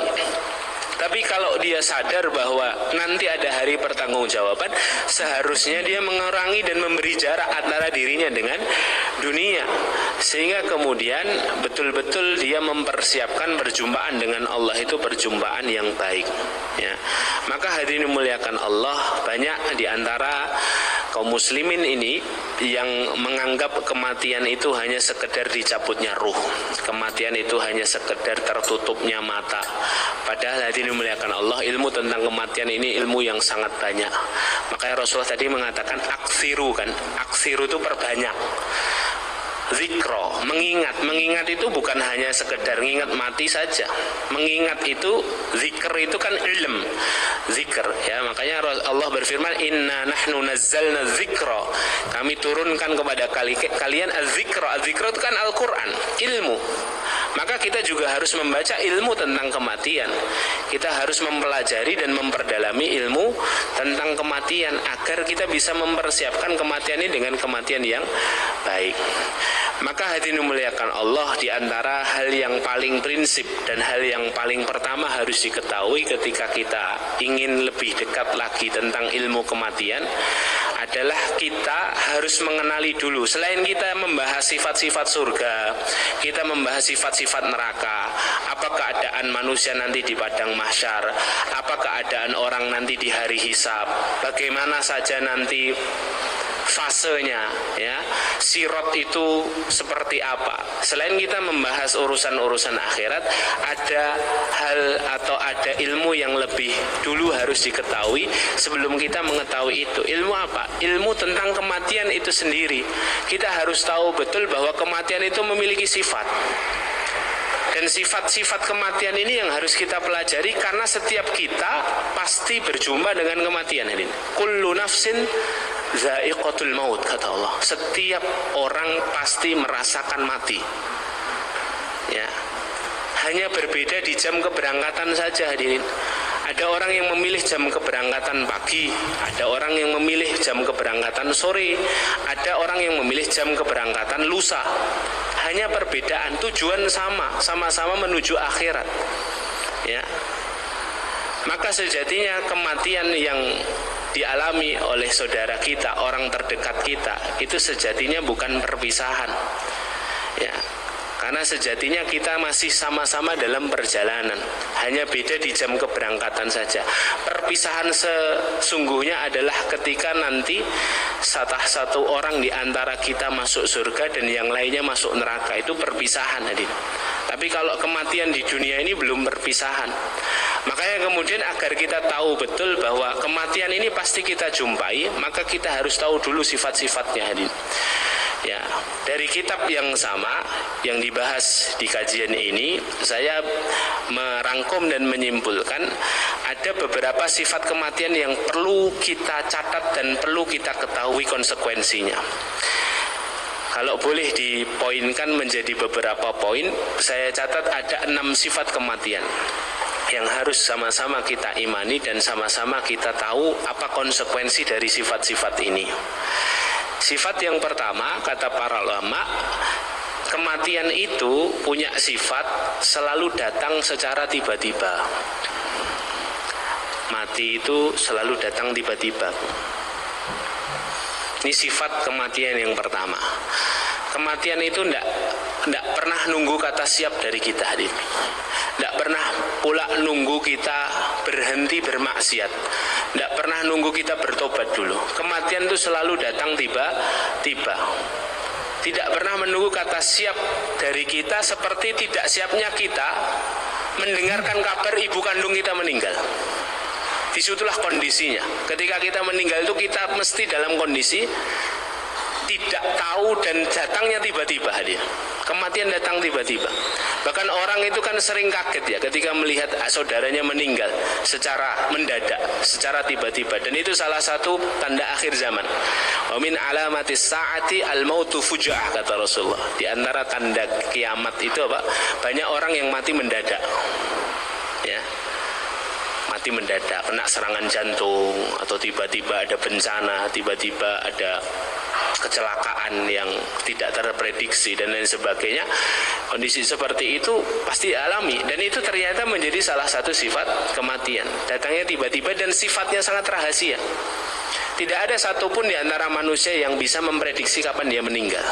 Tapi kalau dia sadar bahwa nanti ada hari pertanggungjawaban, seharusnya dia mengurangi dan memberi jarak antara dirinya dengan dunia, sehingga kemudian betul-betul dia mempersiapkan perjumpaan dengan Allah itu perjumpaan yang baik. Ya. Maka hadirin muliakan Allah, banyak di antara kaum muslimin ini yang menganggap kematian itu hanya sekedar dicabutnya ruh, kematian itu hanya sekedar tertutupnya mata. Padahal hadirin muliakan Allah, ilmu tentang kematian ini ilmu yang sangat banyak. Makanya Rasulullah tadi mengatakan aksiru, kan, aksiru itu perbanyak. Zikro, mengingat itu bukan hanya sekedar mengingat mati saja. Mengingat itu, zikr itu kan ilm, zikr, ya. Makanya Allah berfirman, inna nahnu nazzalna zikra, kami turunkan kepada kalian az-zikra. Az-zikra itu kan Al-Quran, ilmu. Maka kita juga harus membaca ilmu tentang kematian. Kita harus mempelajari dan memperdalami ilmu tentang kematian agar kita bisa mempersiapkan kematian ini dengan kematian yang baik. Maka hadirin muliakan Allah, di antara hal yang paling prinsip dan hal yang paling pertama harus diketahui ketika kita ingin lebih dekat lagi tentang ilmu kematian adalah kita harus mengenali dulu. Selain kita membahas sifat-sifat surga, kita membahas sifat-sifat neraka, apa keadaan manusia nanti di padang mahsyar, apa keadaan orang nanti di hari hisab, bagaimana saja nanti fasenya, ya, sirat itu seperti apa. Selain kita membahas urusan-urusan akhirat, ada hal atau ada ilmu yang lebih dulu harus diketahui sebelum kita mengetahui itu. Ilmu apa? Ilmu tentang kematian itu sendiri. Kita harus tahu betul bahwa kematian itu memiliki sifat. Dan sifat-sifat kematian ini yang harus kita pelajari, karena setiap kita pasti berjumpa dengan kematian ini. Kullu nafsin za'iqatul maut, kata Allah. Setiap orang pasti merasakan mati. Ya. Hanya berbeda di jam keberangkatan saja, hadirin. Ada orang yang memilih jam keberangkatan pagi, ada orang yang memilih jam keberangkatan sore, ada orang yang memilih jam keberangkatan lusa. Hanya perbedaan, tujuan sama-sama menuju akhirat. Ya. Maka sejatinya kematian yang dialami oleh saudara kita, orang terdekat kita, itu sejatinya bukan perpisahan. Ya. Karena sejatinya kita masih sama-sama dalam perjalanan, hanya beda di jam keberangkatan saja. Perpisahan sesungguhnya adalah ketika nanti satu orang di antara kita masuk surga dan yang lainnya masuk neraka. Itu perpisahan, hadirin. Tapi kalau kematian di dunia ini belum perpisahan. Makanya kemudian agar kita tahu betul bahwa kematian ini pasti kita jumpai, maka kita harus tahu dulu sifat-sifatnya hadirin. Ya, dari kitab yang sama yang dibahas di kajian ini, saya merangkum dan menyimpulkan ada beberapa sifat kematian yang perlu kita catat dan perlu kita ketahui konsekuensinya. Kalau boleh dipoinkan menjadi beberapa poin, saya catat ada 6 sifat kematian yang harus sama-sama kita imani dan sama-sama kita tahu apa konsekuensi dari sifat-sifat ini. Sifat yang pertama, kata para ulama, kematian itu punya sifat selalu datang secara tiba-tiba. Mati itu selalu datang tiba-tiba. Ini sifat kematian yang pertama. Kematian itu tidak pernah nunggu kata siap dari kita hadir. Tidak pernah pula nunggu kita berhenti bermaksiat. Tidak pernah nunggu kita bertobat dulu. Kematian itu selalu datang tiba-tiba. Tidak pernah menunggu kata siap dari kita, seperti tidak siapnya kita mendengarkan kabar ibu kandung kita meninggal. Disitulah kondisinya. Ketika kita meninggal itu kita mesti dalam kondisi tidak tahu dan datangnya tiba-tiba hadir. Kematian datang tiba-tiba. Bahkan orang itu kan sering kaget ya ketika melihat saudaranya meninggal secara mendadak, secara tiba-tiba. Dan itu salah satu tanda akhir zaman. Wa min alamatis saati al-mautu fuja'ah, kata Rasulullah. Di antara tanda kiamat itu apa? Banyak orang yang mati mendadak. Ya. Mati mendadak, kena serangan jantung, atau tiba-tiba ada bencana, tiba-tiba ada kecelakaan yang tidak terprediksi dan lain sebagainya. Kondisi seperti itu pasti alami, dan itu ternyata menjadi salah satu sifat kematian. Datangnya tiba-tiba dan sifatnya sangat rahasia. Tidak ada satupun di antara manusia yang bisa memprediksi kapan dia meninggal.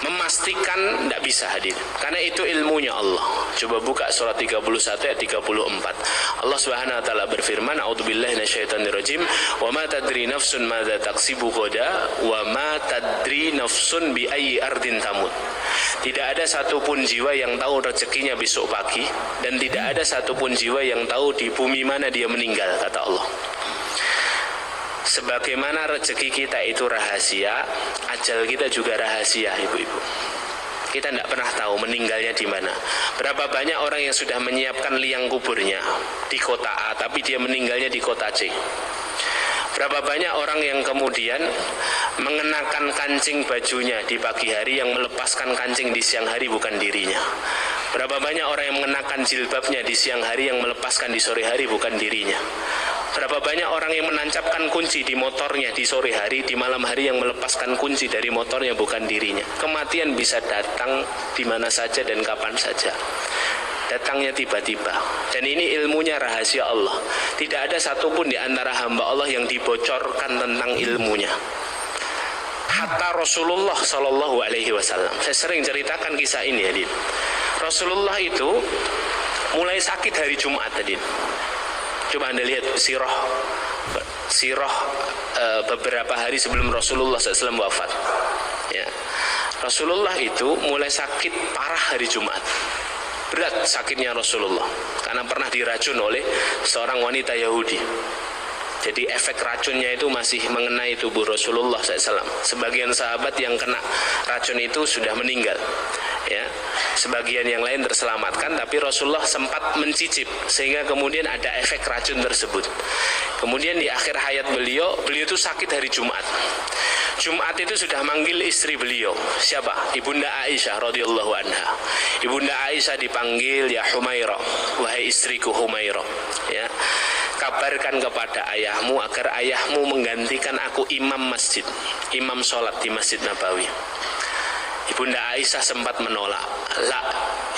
Memastikan tidak bisa hadir, karena itu ilmunya Allah. Coba buka surat 31 ayat 34. Allah Subhanahu wa taala berfirman, a'udzubillahi minasyaitonirrajim, wa ma tadri nafsun madza taksibu ghadan wa ma tadri nafsun bi ayyi ardin tamut. Tidak ada satupun jiwa yang tahu rezekinya besok pagi, dan tidak ada satupun jiwa yang tahu di bumi mana dia meninggal, kata Allah. Sebagaimana rezeki kita itu rahasia, ajal kita juga rahasia, ibu-ibu. Kita tidak pernah tahu meninggalnya di mana. Berapa banyak orang yang sudah menyiapkan liang kuburnya di kota A, tapi dia meninggalnya di kota C. Berapa banyak orang yang kemudian mengenakan kancing bajunya di pagi hari yang melepaskan kancing di siang hari bukan dirinya. Berapa banyak orang yang mengenakan jilbabnya di siang hari yang melepaskan di sore hari bukan dirinya. Berapa banyak orang yang menancapkan kunci di motornya di sore hari, di malam hari yang melepaskan kunci dari motornya bukan dirinya. Kematian bisa datang di mana saja dan kapan saja. Datangnya tiba-tiba. Dan ini ilmunya rahasia Allah. Tidak ada satupun di antara hamba Allah yang dibocorkan tentang ilmunya. Hatta Rasulullah Sallallahu Alaihi Wasallam. Saya sering ceritakan kisah ini, Adin. Rasulullah itu mulai sakit hari Jumat, Adin. Coba Anda lihat sirah beberapa hari sebelum Rasulullah SAW wafat. Ya. Rasulullah itu mulai sakit parah hari Jumat. Berat sakitnya Rasulullah karena pernah diracun oleh seorang wanita Yahudi. Jadi efek racunnya itu masih mengenai tubuh Rasulullah SAW. Sebagian sahabat yang kena racun itu sudah meninggal, ya. Sebagian yang lain terselamatkan, tapi Rasulullah sempat mencicip sehingga kemudian ada efek racun tersebut. Kemudian di akhir hayat beliau itu sakit hari Jumat. Jumat itu sudah manggil istri beliau. Siapa? Ibunda Aisyah radhiyallahu anha. Ibunda Aisyah dipanggil, ya Humairah, wahai istriku Humairah, ya. Kabarkan kepada ayahmu agar ayahmu menggantikan aku imam masjid, imam sholat di Masjid Nabawi. Ibunda Aisyah sempat menolak. La,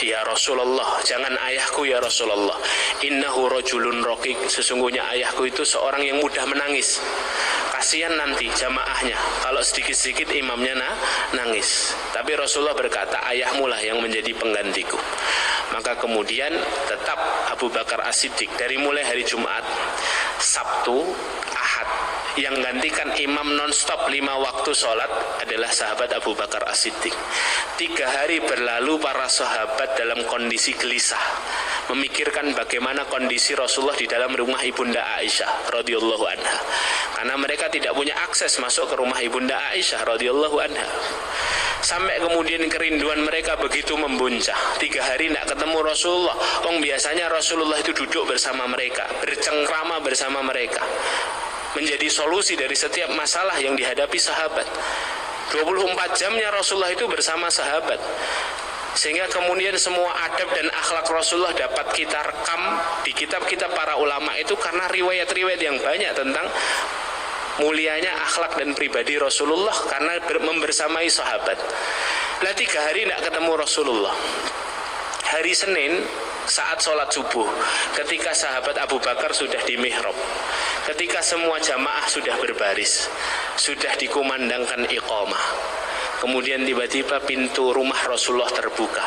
ya Rasulullah, jangan ayahku ya Rasulullah. Innahu rajulun raqiq, sesungguhnya ayahku itu seorang yang mudah menangis. Kasihan nanti jamaahnya kalau sedikit-sedikit imamnya nangis. Tapi Rasulullah berkata, ayahmu lah yang menjadi penggantiku. Maka kemudian tetap Abu Bakar As-Siddiq dari mulai hari Jumat, Sabtu, Ahad yang gantikan imam non-stop 5 waktu sholat adalah sahabat Abu Bakar As-Siddiq. 3 hari berlalu para sahabat dalam kondisi gelisah, memikirkan bagaimana kondisi Rasulullah di dalam rumah Ibunda Aisyah radhiyallahu anha, karena mereka tidak punya akses masuk ke rumah Ibunda Aisyah radhiyallahu anha. Sampai kemudian kerinduan mereka begitu membuncah. 3 hari tidak ketemu Rasulullah. Biasanya Rasulullah itu duduk bersama mereka, bercengkrama bersama mereka, menjadi solusi dari setiap masalah yang dihadapi sahabat. 24 jamnya Rasulullah itu bersama sahabat, sehingga kemudian semua adab dan akhlak Rasulullah dapat kita rekam di kitab-kitab para ulama itu karena riwayat-riwayat yang banyak tentang mulianya akhlak dan pribadi Rasulullah karena membersamai sahabat. Lah 3 hari tidak ketemu Rasulullah. Hari Senin saat sholat subuh, ketika sahabat Abu Bakar sudah di mihrab, ketika semua jamaah sudah berbaris, sudah dikumandangkan iqamah, kemudian tiba-tiba pintu rumah Rasulullah terbuka.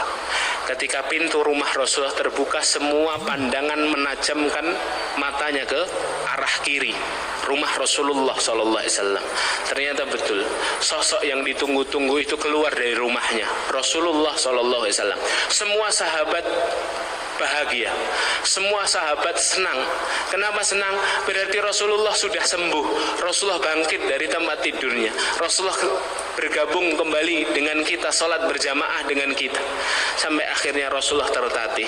Ketika pintu rumah Rasulullah terbuka, semua pandangan menajamkan matanya ke arah kiri rumah Rasulullah SAW. Ternyata betul, sosok yang ditunggu-tunggu itu keluar dari rumahnya, Rasulullah SAW. Semua sahabat bahagia, semua sahabat senang. Kenapa senang? Berarti Rasulullah sudah sembuh, Rasulullah bangkit dari tempat tidurnya, Rasulullah bergabung kembali dengan kita, sholat berjamaah dengan kita. Sampai akhirnya Rasulullah tertatih,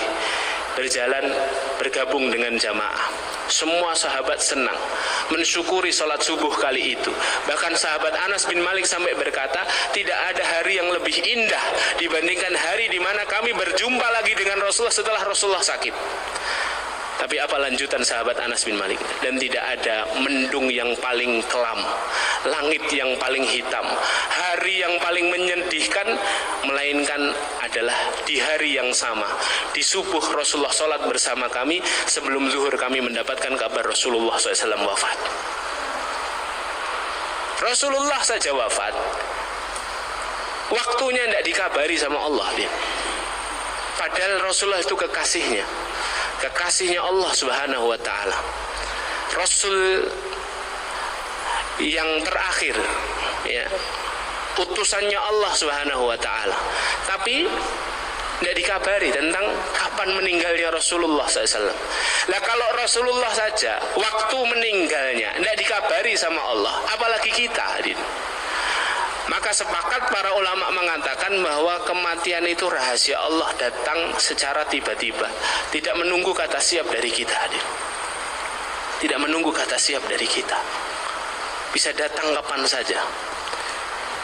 berjalan bergabung dengan jamaah. Semua sahabat senang, mensyukuri sholat subuh kali itu. Bahkan sahabat Anas bin Malik sampai berkata, tidak ada hari yang lebih indah dibandingkan hari di mana kami berjumpa lagi dengan Rasulullah setelah Rasulullah sakit. Tapi apa lanjutan sahabat Anas bin Malik? Dan tidak ada mendung yang paling kelam, langit yang paling hitam, hari yang paling menyedihkan, melainkan adalah di hari yang sama, di subuh Rasulullah sholat bersama kami, sebelum zuhur kami mendapatkan kabar Rasulullah SAW wafat. Rasulullah saja wafat, waktunya tidak dikabari sama Allah dia. Padahal Rasulullah itu kekasihnya Allah Subhanahu wa ta'ala, Rasul yang terakhir, ya, utusannya Allah Subhanahu wa ta'ala. Tapi tidak dikabari tentang kapan meninggalnya Rasulullah SAW. Lah kalau Rasulullah saja waktu meninggalnya tidak dikabari sama Allah, apalagi kita. Maka sepakat para ulama mengatakan bahwa kematian itu rahasia Allah, datang secara tiba-tiba, tidak menunggu kata siap dari kita. Tidak menunggu kata siap dari kita, bisa datang kapan saja.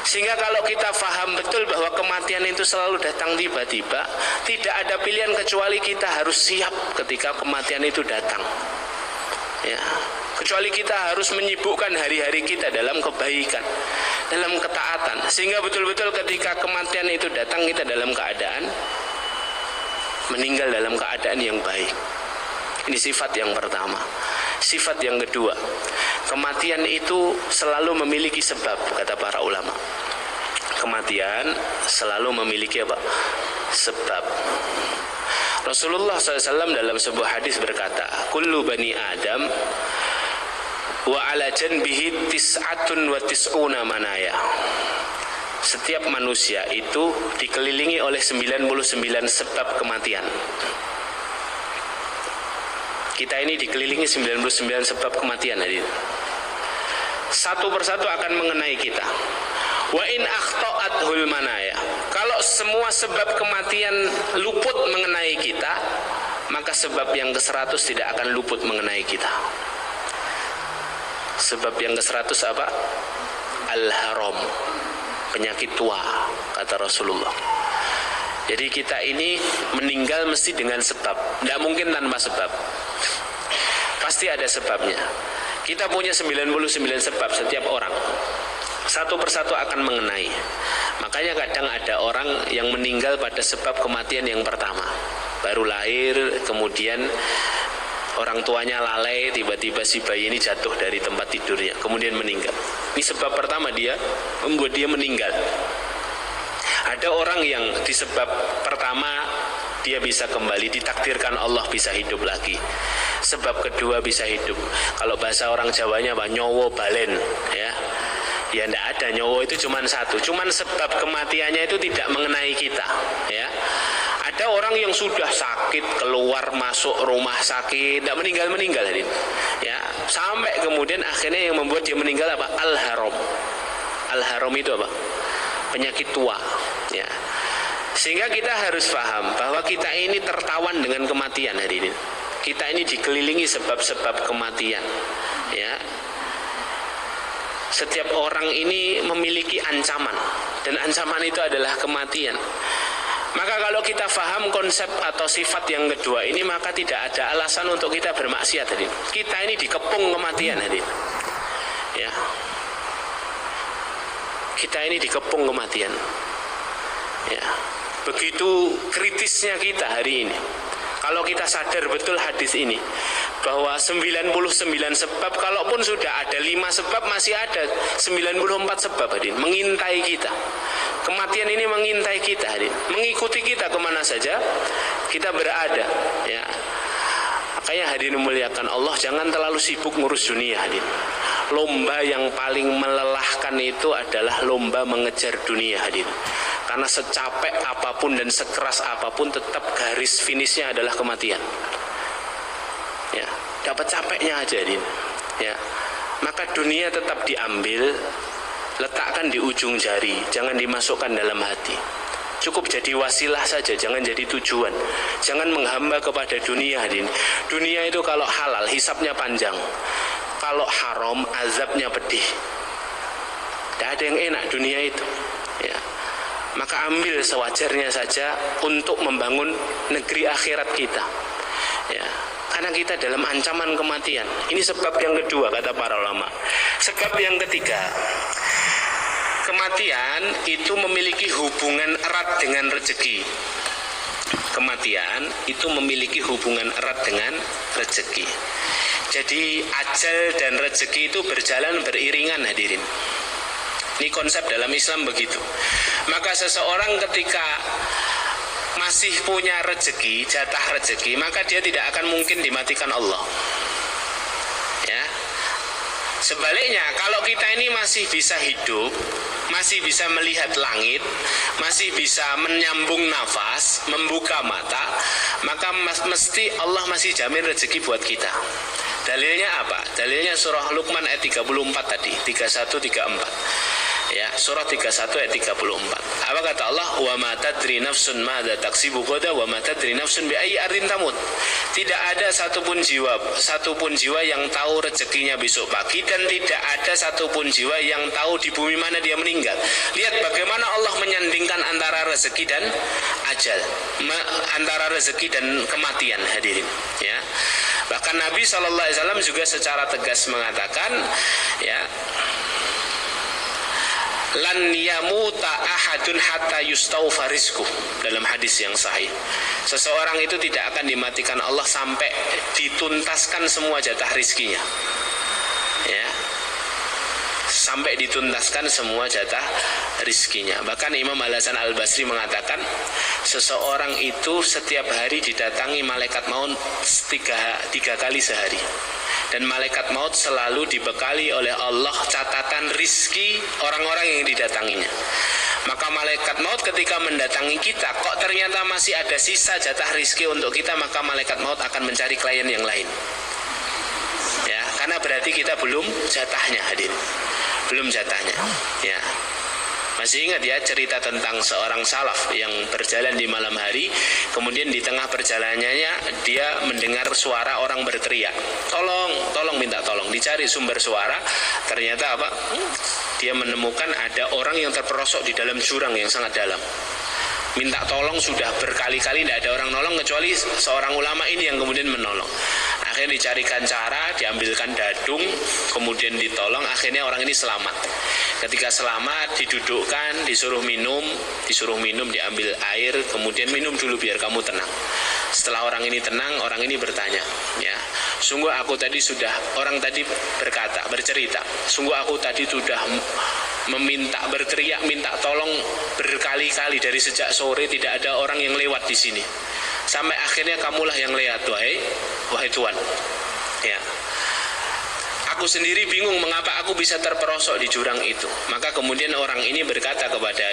Sehingga kalau kita faham betul bahwa kematian itu selalu datang tiba-tiba, tidak ada pilihan kecuali kita harus siap ketika kematian itu datang, ya. Kecuali kita harus menyibukkan hari-hari kita dalam kebaikan, dalam ketaatan, sehingga betul-betul ketika kematian itu datang, kita dalam keadaan meninggal dalam keadaan yang baik. Ini sifat yang pertama. Sifat yang kedua, kematian itu selalu memiliki sebab, kata para ulama. Kematian selalu memiliki apa? Sebab. Rasulullah SAW dalam sebuah hadis berkata, kullu bani Adam wa ala janbihi tis'atun wa tis'una manaya. Setiap manusia itu dikelilingi oleh 99 sebab kematian. Kita ini dikelilingi 99 sebab kematian. Satu persatu akan mengenai kita. Wa in akhta'athul manaya. Kalau semua sebab kematian luput mengenai kita, maka sebab yang ke-100 tidak akan luput mengenai kita. Sebab yang ke-100 apa? Al-haram, penyakit tua, kata Rasulullah. Jadi kita ini meninggal mesti dengan sebab, tidak mungkin tanpa sebab. Pasti ada sebabnya. Kita punya 99 sebab setiap orang, satu persatu akan mengenai. Makanya kadang ada orang yang meninggal pada sebab kematian yang pertama, baru lahir, kemudian orang tuanya lalai, tiba-tiba si bayi ini jatuh dari tempat tidurnya, kemudian meninggal. Ini sebab pertama dia membuat dia meninggal. Ada orang yang di sebab pertama dia bisa kembali, ditakdirkan Allah bisa hidup lagi. Sebab kedua bisa hidup. Kalau bahasa orang Jawanya apa? Nyowo balen, ya. Ya tidak ada, nyowo itu cuma satu. Cuman sebab kematiannya itu tidak mengenai kita, ya. Ada orang yang sudah sakit, keluar masuk rumah sakit, tidak meninggal, ya. Sampai kemudian akhirnya yang membuat dia meninggal apa? Al-haram. Al-haram itu apa? Penyakit tua, ya. Sehingga kita harus paham bahwa kita ini tertawan dengan kematian hari ini. Kita ini dikelilingi sebab-sebab kematian, ya. Setiap orang ini memiliki ancaman, dan ancaman itu adalah kematian. Maka kalau kita paham konsep atau sifat yang kedua ini, maka tidak ada alasan untuk kita bermaksiat hari ini. Kita ini dikepung kematian hari ini, ya. Kita ini dikepung kematian, ya. Begitu kritisnya kita hari ini. Kalau kita sadar betul hadis ini, bahwa 99 sebab, kalaupun sudah ada 5 sebab, masih ada 94 sebab hadirin mengintai kita. Kematian ini mengintai kita hadirin, mengikuti kita kemana saja kita berada, ya. Makanya hadirin memuliakan Allah, jangan terlalu sibuk ngurus dunia hadirin. Lomba yang paling melelahkan itu adalah lomba mengejar dunia hadirin. Karena secapek apapun dan sekeras apapun, tetap garis finishnya adalah kematian. Ya, dapat capeknya aja ini. Ya, maka dunia tetap diambil, letakkan di ujung jari, jangan dimasukkan dalam hati. Cukup jadi wasilah saja, jangan jadi tujuan. Jangan menghamba kepada dunia ini. Dunia itu kalau halal, hisapnya panjang. Kalau haram, azabnya pedih. Tidak ada yang enak dunia itu. Ya. Maka ambil sewajarnya saja untuk membangun negeri akhirat kita, ya. Karena kita dalam ancaman kematian. Ini sebab yang kedua kata para ulama. Sebab yang ketiga, kematian itu memiliki hubungan erat dengan rezeki. Kematian itu memiliki hubungan erat dengan rezeki. Jadi ajal dan rezeki itu berjalan beriringan hadirin. Ini konsep dalam Islam begitu. Maka seseorang ketika masih punya rezeki, jatah rezeki, maka dia tidak akan mungkin dimatikan Allah, ya. Sebaliknya, kalau kita ini masih bisa hidup, masih bisa melihat langit, masih bisa menyambung nafas, membuka mata, maka mesti Allah masih jamin rezeki buat kita. Dalilnya apa? Dalilnya surah Luqman ayat 34 tadi, 31 34. Ya, surah 31 ayat 34. Apa kata Allah? Wa ma tadri nafsun madza taksibu ghadan wa ma tadri nafsun bi ayyi ardin tamut. Tidak ada satupun jiwa yang tahu rezekinya besok pagi, dan tidak ada satupun jiwa yang tahu di bumi mana dia meninggal. Lihat bagaimana Allah menyandingkan antara rezeki dan ajal, antara rezeki dan kematian hadirin, ya. Bahkan Nabi SAW juga secara tegas mengatakan, ya, lan yamuta ahadun hatta yustawfa rizquh, dalam hadis yang sahih. Seseorang itu tidak akan dimatikan Allah sampai dituntaskan semua jatah rizkinya, ya, sampai dituntaskan semua jatah rizkinya. Bahkan Imam Al-Hasan Al-Basri mengatakan, seseorang itu setiap hari didatangi malaikat maut tiga kali sehari. Dan malaikat maut selalu dibekali oleh Allah catatan rizki orang-orang yang didatanginya. Maka malaikat maut ketika mendatangi kita, kok ternyata masih ada sisa jatah rizki untuk kita, maka malaikat maut akan mencari klien yang lain, ya, karena berarti kita belum jatahnya hadir, belum jatahnya, ya. Masih ingat ya cerita tentang seorang salaf yang berjalan di malam hari, kemudian di tengah perjalanannya dia mendengar suara orang berteriak, tolong, minta tolong, dicari sumber suara. Ternyata apa? Dia menemukan ada orang yang terperosok di dalam jurang yang sangat dalam. Minta tolong sudah berkali-kali, tidak ada orang nolong kecuali seorang ulama ini yang kemudian menolong. Akhirnya dicarikan cara, diambilkan dadung, kemudian ditolong, akhirnya orang ini selamat. Ketika selamat, didudukkan, disuruh minum, diambil air, kemudian minum dulu biar kamu tenang. Setelah orang ini tenang, orang ini bertanya, ya, sungguh aku tadi sudah, orang tadi bercerita, sungguh aku tadi sudah berteriak minta tolong berkali-kali dari sejak sore, tidak ada orang yang lewat di sini. Sampai akhirnya kamulah yang lihat, wahai Tuhan. Ya. Aku sendiri bingung mengapa aku bisa terperosok di jurang itu. Maka kemudian orang ini berkata kepada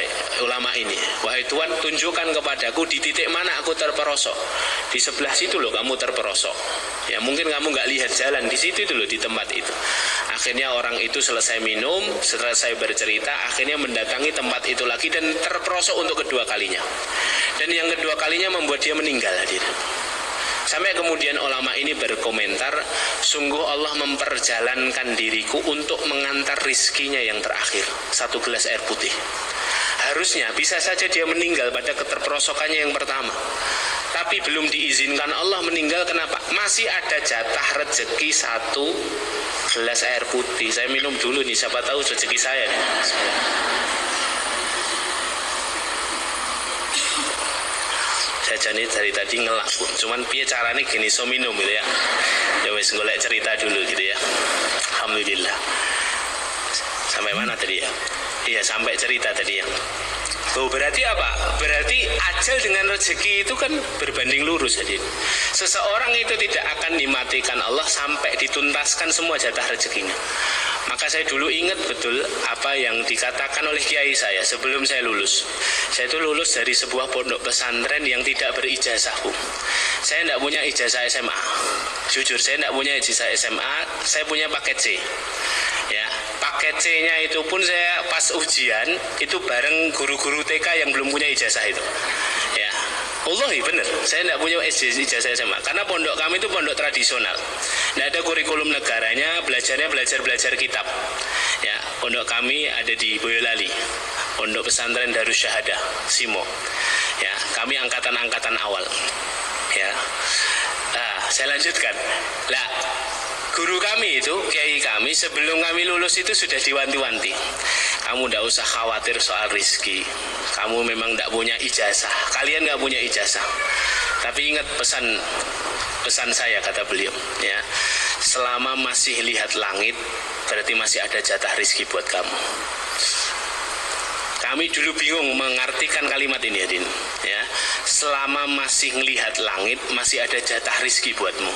ulama ini, wahai Tuhan, tunjukkan kepadaku di titik mana aku terperosok. Di sebelah situ loh kamu terperosok. Ya mungkin kamu nggak lihat jalan di situ itu loh, di tempat itu. Akhirnya orang itu selesai minum, selesai bercerita, akhirnya mendatangi tempat itu lagi dan terperosok untuk kedua kalinya. Dan yang kedua kalinya membuat dia meninggal, hadirin. Sampai kemudian ulama ini berkomentar, sungguh Allah memperjalankan diriku untuk mengantar rizkinya yang terakhir, 1 gelas air putih. Harusnya bisa saja dia meninggal pada keterperosokannya yang pertama, tapi belum diizinkan Allah meninggal. Kenapa? Masih ada jatah rezeki 1 gelas air putih. Saya minum dulu nih, siapa tahu rezeki saya nih. Jadi dari tadi ngelak, cuman piye caranya gini so minum gitu ya. Ya wes golek cerita dulu gitu ya. Alhamdulillah. Sampai mana tadi ya? Iya sampai cerita tadi ya. Oh berarti apa? Berarti ajal dengan rezeki itu kan berbanding lurus jadi. Seseorang itu tidak akan dimatikan Allah sampai dituntaskan semua jatah rezekinya. Maka saya dulu ingat betul apa yang dikatakan oleh kiai saya sebelum saya lulus. Saya itu lulus dari sebuah pondok pesantren yang tidak berijazah, Bu. Saya tidak punya ijazah SMA. Jujur saya tidak punya ijazah SMA, saya punya paket C. Ya, paket C-nya itu pun saya pas ujian itu bareng guru-guru TK yang belum punya ijazah itu. Ya. Wallahi bener, saya tidak punya ijazah SMA karena pondok kami itu pondok tradisional. Tidak ada kurikulum negaranya, belajar kitab. Ya, pondok kami ada di Boyolali, Pondok Pesantren Darus Syahadah, Simo. Ya, kami angkatan awal. Ya, nah, saya lanjutkan. Lah, guru kami itu, kiai kami sebelum kami lulus itu sudah diwanti-wanti. Kamu tidak usah khawatir soal rizki. Kamu memang tidak punya ijazah. Kalian tidak punya ijazah. Tapi ingat pesan saya, kata beliau. Ya, selama masih lihat langit, berarti masih ada jatah rizki buat kamu. Kami dulu bingung mengartikan kalimat ini, Adin. Ya, selama masih melihat langit, masih ada jatah rizki buatmu.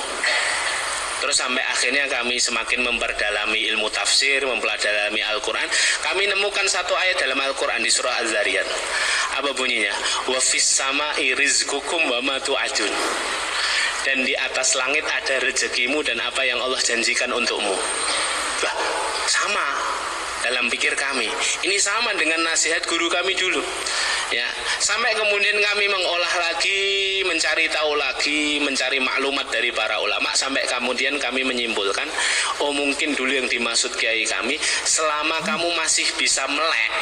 Terus sampai akhirnya kami semakin memperdalami ilmu tafsir, mempelajari Al-Quran. Kami nemukan satu ayat dalam Al-Quran di surah Az-Zariyat. Apa bunyinya? Wa fis sama'i rizqukum wa ma tu'adun. Dan di atas langit ada rezekimu dan apa yang Allah janjikan untukmu. Bah, sama dalam pikir kami. Ini sama dengan nasihat guru kami dulu. Ya, sampai kemudian kami mengolah lagi, mencari tahu lagi, mencari maklumat dari para ulama, sampai kemudian kami menyimpulkan, oh mungkin dulu yang dimaksud kiai kami, selama kamu masih bisa melek,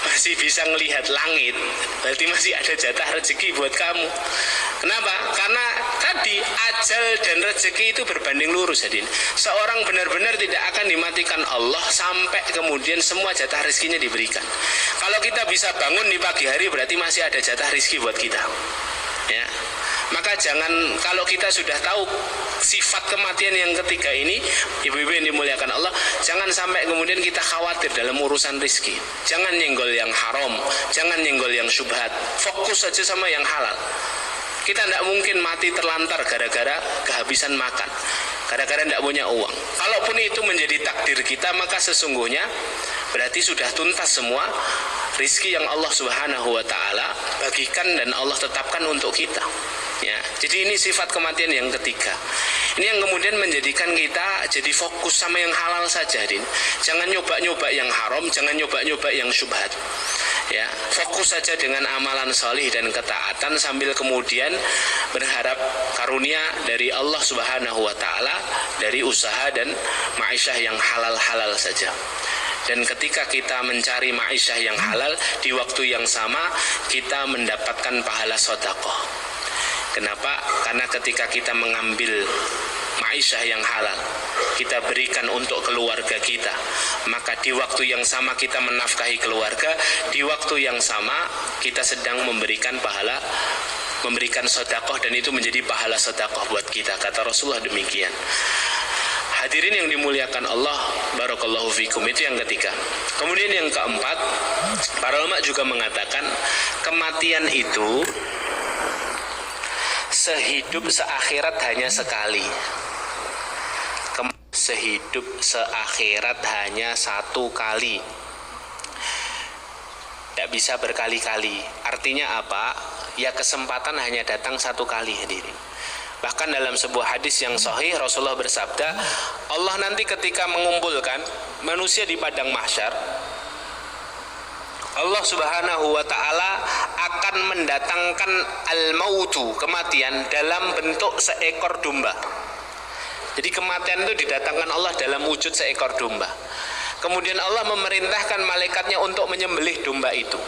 masih bisa melihat langit, berarti masih ada jatah rezeki buat kamu. Kenapa? Karena tadi ajal dan rezeki itu berbanding lurus, Adin. Seorang benar-benar tidak akan dimatikan Allah sampai kemudian semua jatah rezekinya diberikan. Kalau kita bisa bangun di pagi hari, berarti masih ada jatah rezeki buat kita. Ya. Maka jangan, kalau kita sudah tahu sifat kematian yang ketiga ini, ibu-ibu yang dimuliakan Allah, jangan sampai kemudian kita khawatir dalam urusan rezeki. Jangan nyenggol yang haram, jangan nyenggol yang syubhat. Fokus saja sama yang halal. Kita tidak mungkin mati terlantar gara-gara kehabisan makan, gara-gara tidak punya uang. Kalaupun itu menjadi takdir kita, maka sesungguhnya berarti sudah tuntas semua rizki yang Allah Subhanahu wa Ta'ala bagikan dan Allah tetapkan untuk kita. Ya, jadi ini sifat kematian yang ketiga. Ini yang kemudian menjadikan kita jadi fokus sama yang halal saja, Din. Jangan nyoba-nyoba yang haram, jangan nyoba-nyoba yang syubhat. Ya, fokus saja dengan amalan solih dan ketaatan sambil kemudian berharap karunia dari Allah Subhanahu wa Ta'ala dari usaha dan ma'isyah yang halal-halal saja. Dan ketika kita mencari ma'isyah yang halal, di waktu yang sama kita mendapatkan pahala sedekah. Kenapa? Karena ketika kita mengambil ma'isyah yang halal, kita berikan untuk keluarga kita, maka di waktu yang sama kita menafkahi keluarga, di waktu yang sama kita sedang memberikan pahala, memberikan sedekah, dan itu menjadi pahala sedekah buat kita. Kata Rasulullah demikian. Hadirin yang dimuliakan Allah, barakallahu fikum, itu yang ketiga. Kemudian yang keempat, para ulama juga mengatakan kematian itu sehidup seakhirat hanya sekali. Sehidup seakhirat hanya satu kali. Tidak bisa berkali-kali. Artinya apa? Ya kesempatan hanya datang satu kali, hadirin. Bahkan dalam sebuah hadis yang sahih Rasulullah bersabda, Allah nanti ketika mengumpulkan manusia di padang mahsyar, Allah Subhanahu wa ta'ala akan mendatangkan al-mautu, kematian, dalam bentuk seekor domba. Jadi kematian itu didatangkan Allah dalam wujud seekor domba. Kemudian Allah memerintahkan malaikatnya untuk menyembelih domba itu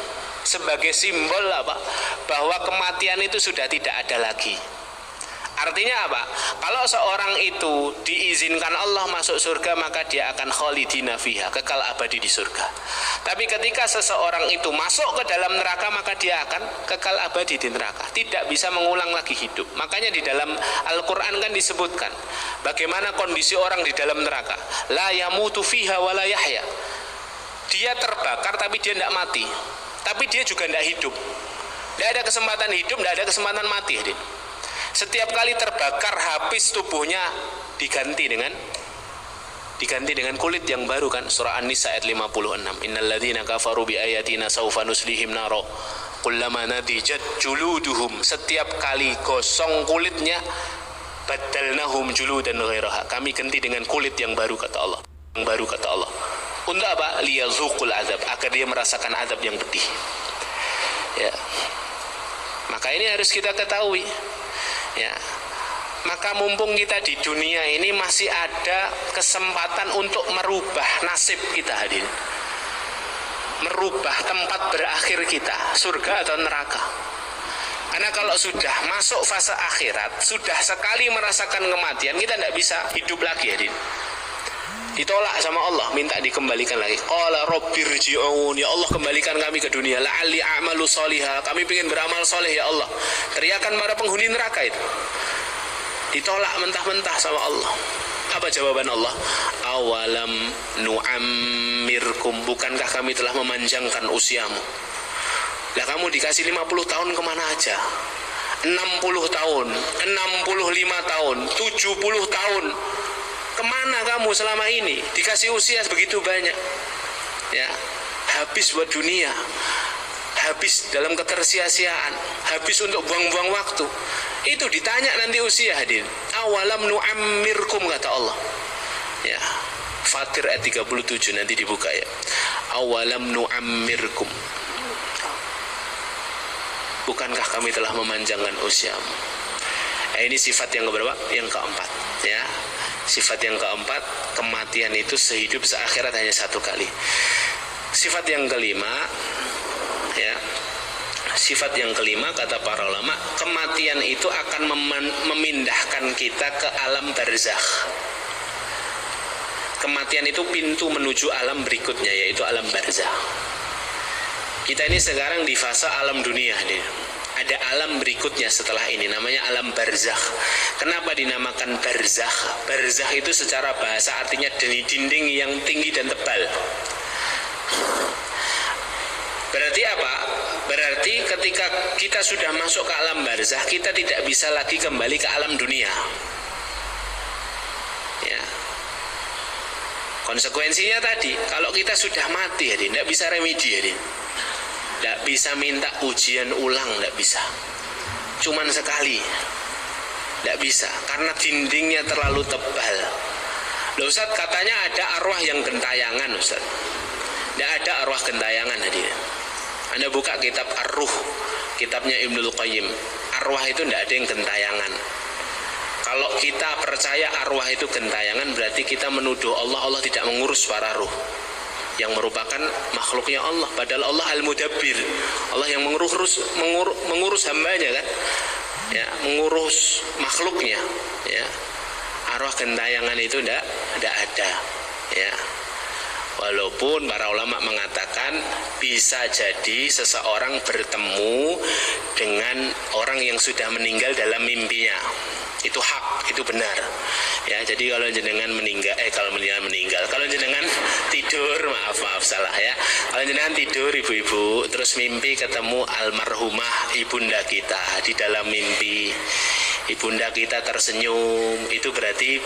sebagai simbol apa? Bahwa kematian itu sudah tidak ada lagi. Artinya apa? Kalau seorang itu diizinkan Allah masuk surga, maka dia akan khalidina fiha, kekal abadi di surga. Tapi ketika seseorang itu masuk ke dalam neraka, maka dia akan kekal abadi di neraka, tidak bisa mengulang lagi hidup. Makanya di dalam Al-Quran kan disebutkan bagaimana kondisi orang di dalam neraka. La yamutu fiha wa la yahya. Dia terbakar tapi dia tidak mati, tapi dia juga tidak hidup. Tidak ada kesempatan hidup, tidak ada kesempatan mati. Setiap kali terbakar, habis tubuhnya diganti dengan kulit yang baru kan. Surah An-Nisa ayat 56. Innalladzina kafaru bi ayatina saufa nuslihim naro kullama nadijat juluduhum. Setiap kali gosong kulitnya, badalnahum juludan ghairaha. Kami ganti dengan kulit yang baru, kata Allah. Yang baru, kata Allah. Untuk apa? Liyazuqul azab, agar dia merasakan azab yang pedih. Ya. Maka ini harus kita ketahui. Ya, maka mumpung kita di dunia ini masih ada kesempatan untuk merubah nasib kita, hadirin. Merubah tempat berakhir kita, surga atau neraka. Karena kalau sudah masuk fase akhirat, sudah sekali merasakan kematian, kita tidak bisa hidup lagi, hadirin. Ditolak sama Allah, minta dikembalikan lagi. Qala rabbirji'un, ya Allah kembalikan kami ke dunia. La'alli a'malu sholiha, kami ingin beramal soleh ya Allah. Teriakan para penghuni neraka itu. Ditolak mentah-mentah sama Allah. Apa jawaban Allah? Awalam nu'ammirkum, bukankah kami telah memanjangkan usiamu? Lah kamu dikasih 50 tahun kemana aja? 60 tahun, 65 tahun, 70 tahun. Kemana kamu selama ini? Dikasih usia begitu banyak, ya, habis buat dunia, habis dalam ketersia-siaan, habis untuk buang-buang waktu. Itu ditanya nanti usia, hadirin. Awalam nu'ammirkum, kata Allah. Ya, Fatir ayat 37 nanti dibuka ya. Awalam nu'ammirkum, bukankah kami telah memanjangkan usiamu? Ini sifat yang keberapa? Yang keempat, ya. Sifat yang keempat, kematian itu sehidup seakhirat hanya satu kali. Sifat yang kelima, ya, sifat yang kelima kata para ulama, kematian itu akan memindahkan kita ke alam barzakh. Kematian itu pintu menuju alam berikutnya, yaitu alam barzakh. Kita ini sekarang di fase alam dunia nih. Ada alam berikutnya setelah ini, namanya alam barzakh. Kenapa dinamakan barzakh? Barzakh itu secara bahasa artinya dinding yang tinggi dan tebal. Berarti apa? Berarti ketika kita sudah masuk ke alam barzakh, kita tidak bisa lagi kembali ke alam dunia. Ya. Konsekuensinya tadi, kalau kita sudah mati, tidak bisa remedi, tidak bisa minta ujian ulang, tidak bisa. Cuman sekali, tidak bisa, karena dindingnya terlalu tebal. Loh Ustaz, katanya ada arwah yang gentayangan, Ustaz. Tidak ada arwah gentayangan, hadirin. Anda buka kitab Ar-Ruh, kitabnya Ibnul Qayyim. Arwah itu tidak ada yang gentayangan. Kalau kita percaya arwah itu gentayangan, berarti kita menuduh Allah tidak mengurus para ruh yang merupakan makhluknya Allah. Padahal Allah Al-Mudabbir, Allah yang mengurus hambanya kan, ya, mengurus makhluknya, ya. Arwah gentayangan itu tidak ada, ya. Walaupun para ulama mengatakan bisa jadi seseorang bertemu dengan orang yang sudah meninggal dalam mimpinya. Itu hak, itu benar. Ya, jadi kalau jenengan kalau jenengan tidur, maaf salah ya. Kalau jenengan tidur ibu-ibu, terus mimpi ketemu almarhumah ibunda kita di dalam mimpi. ibunda kita tersenyum, itu berarti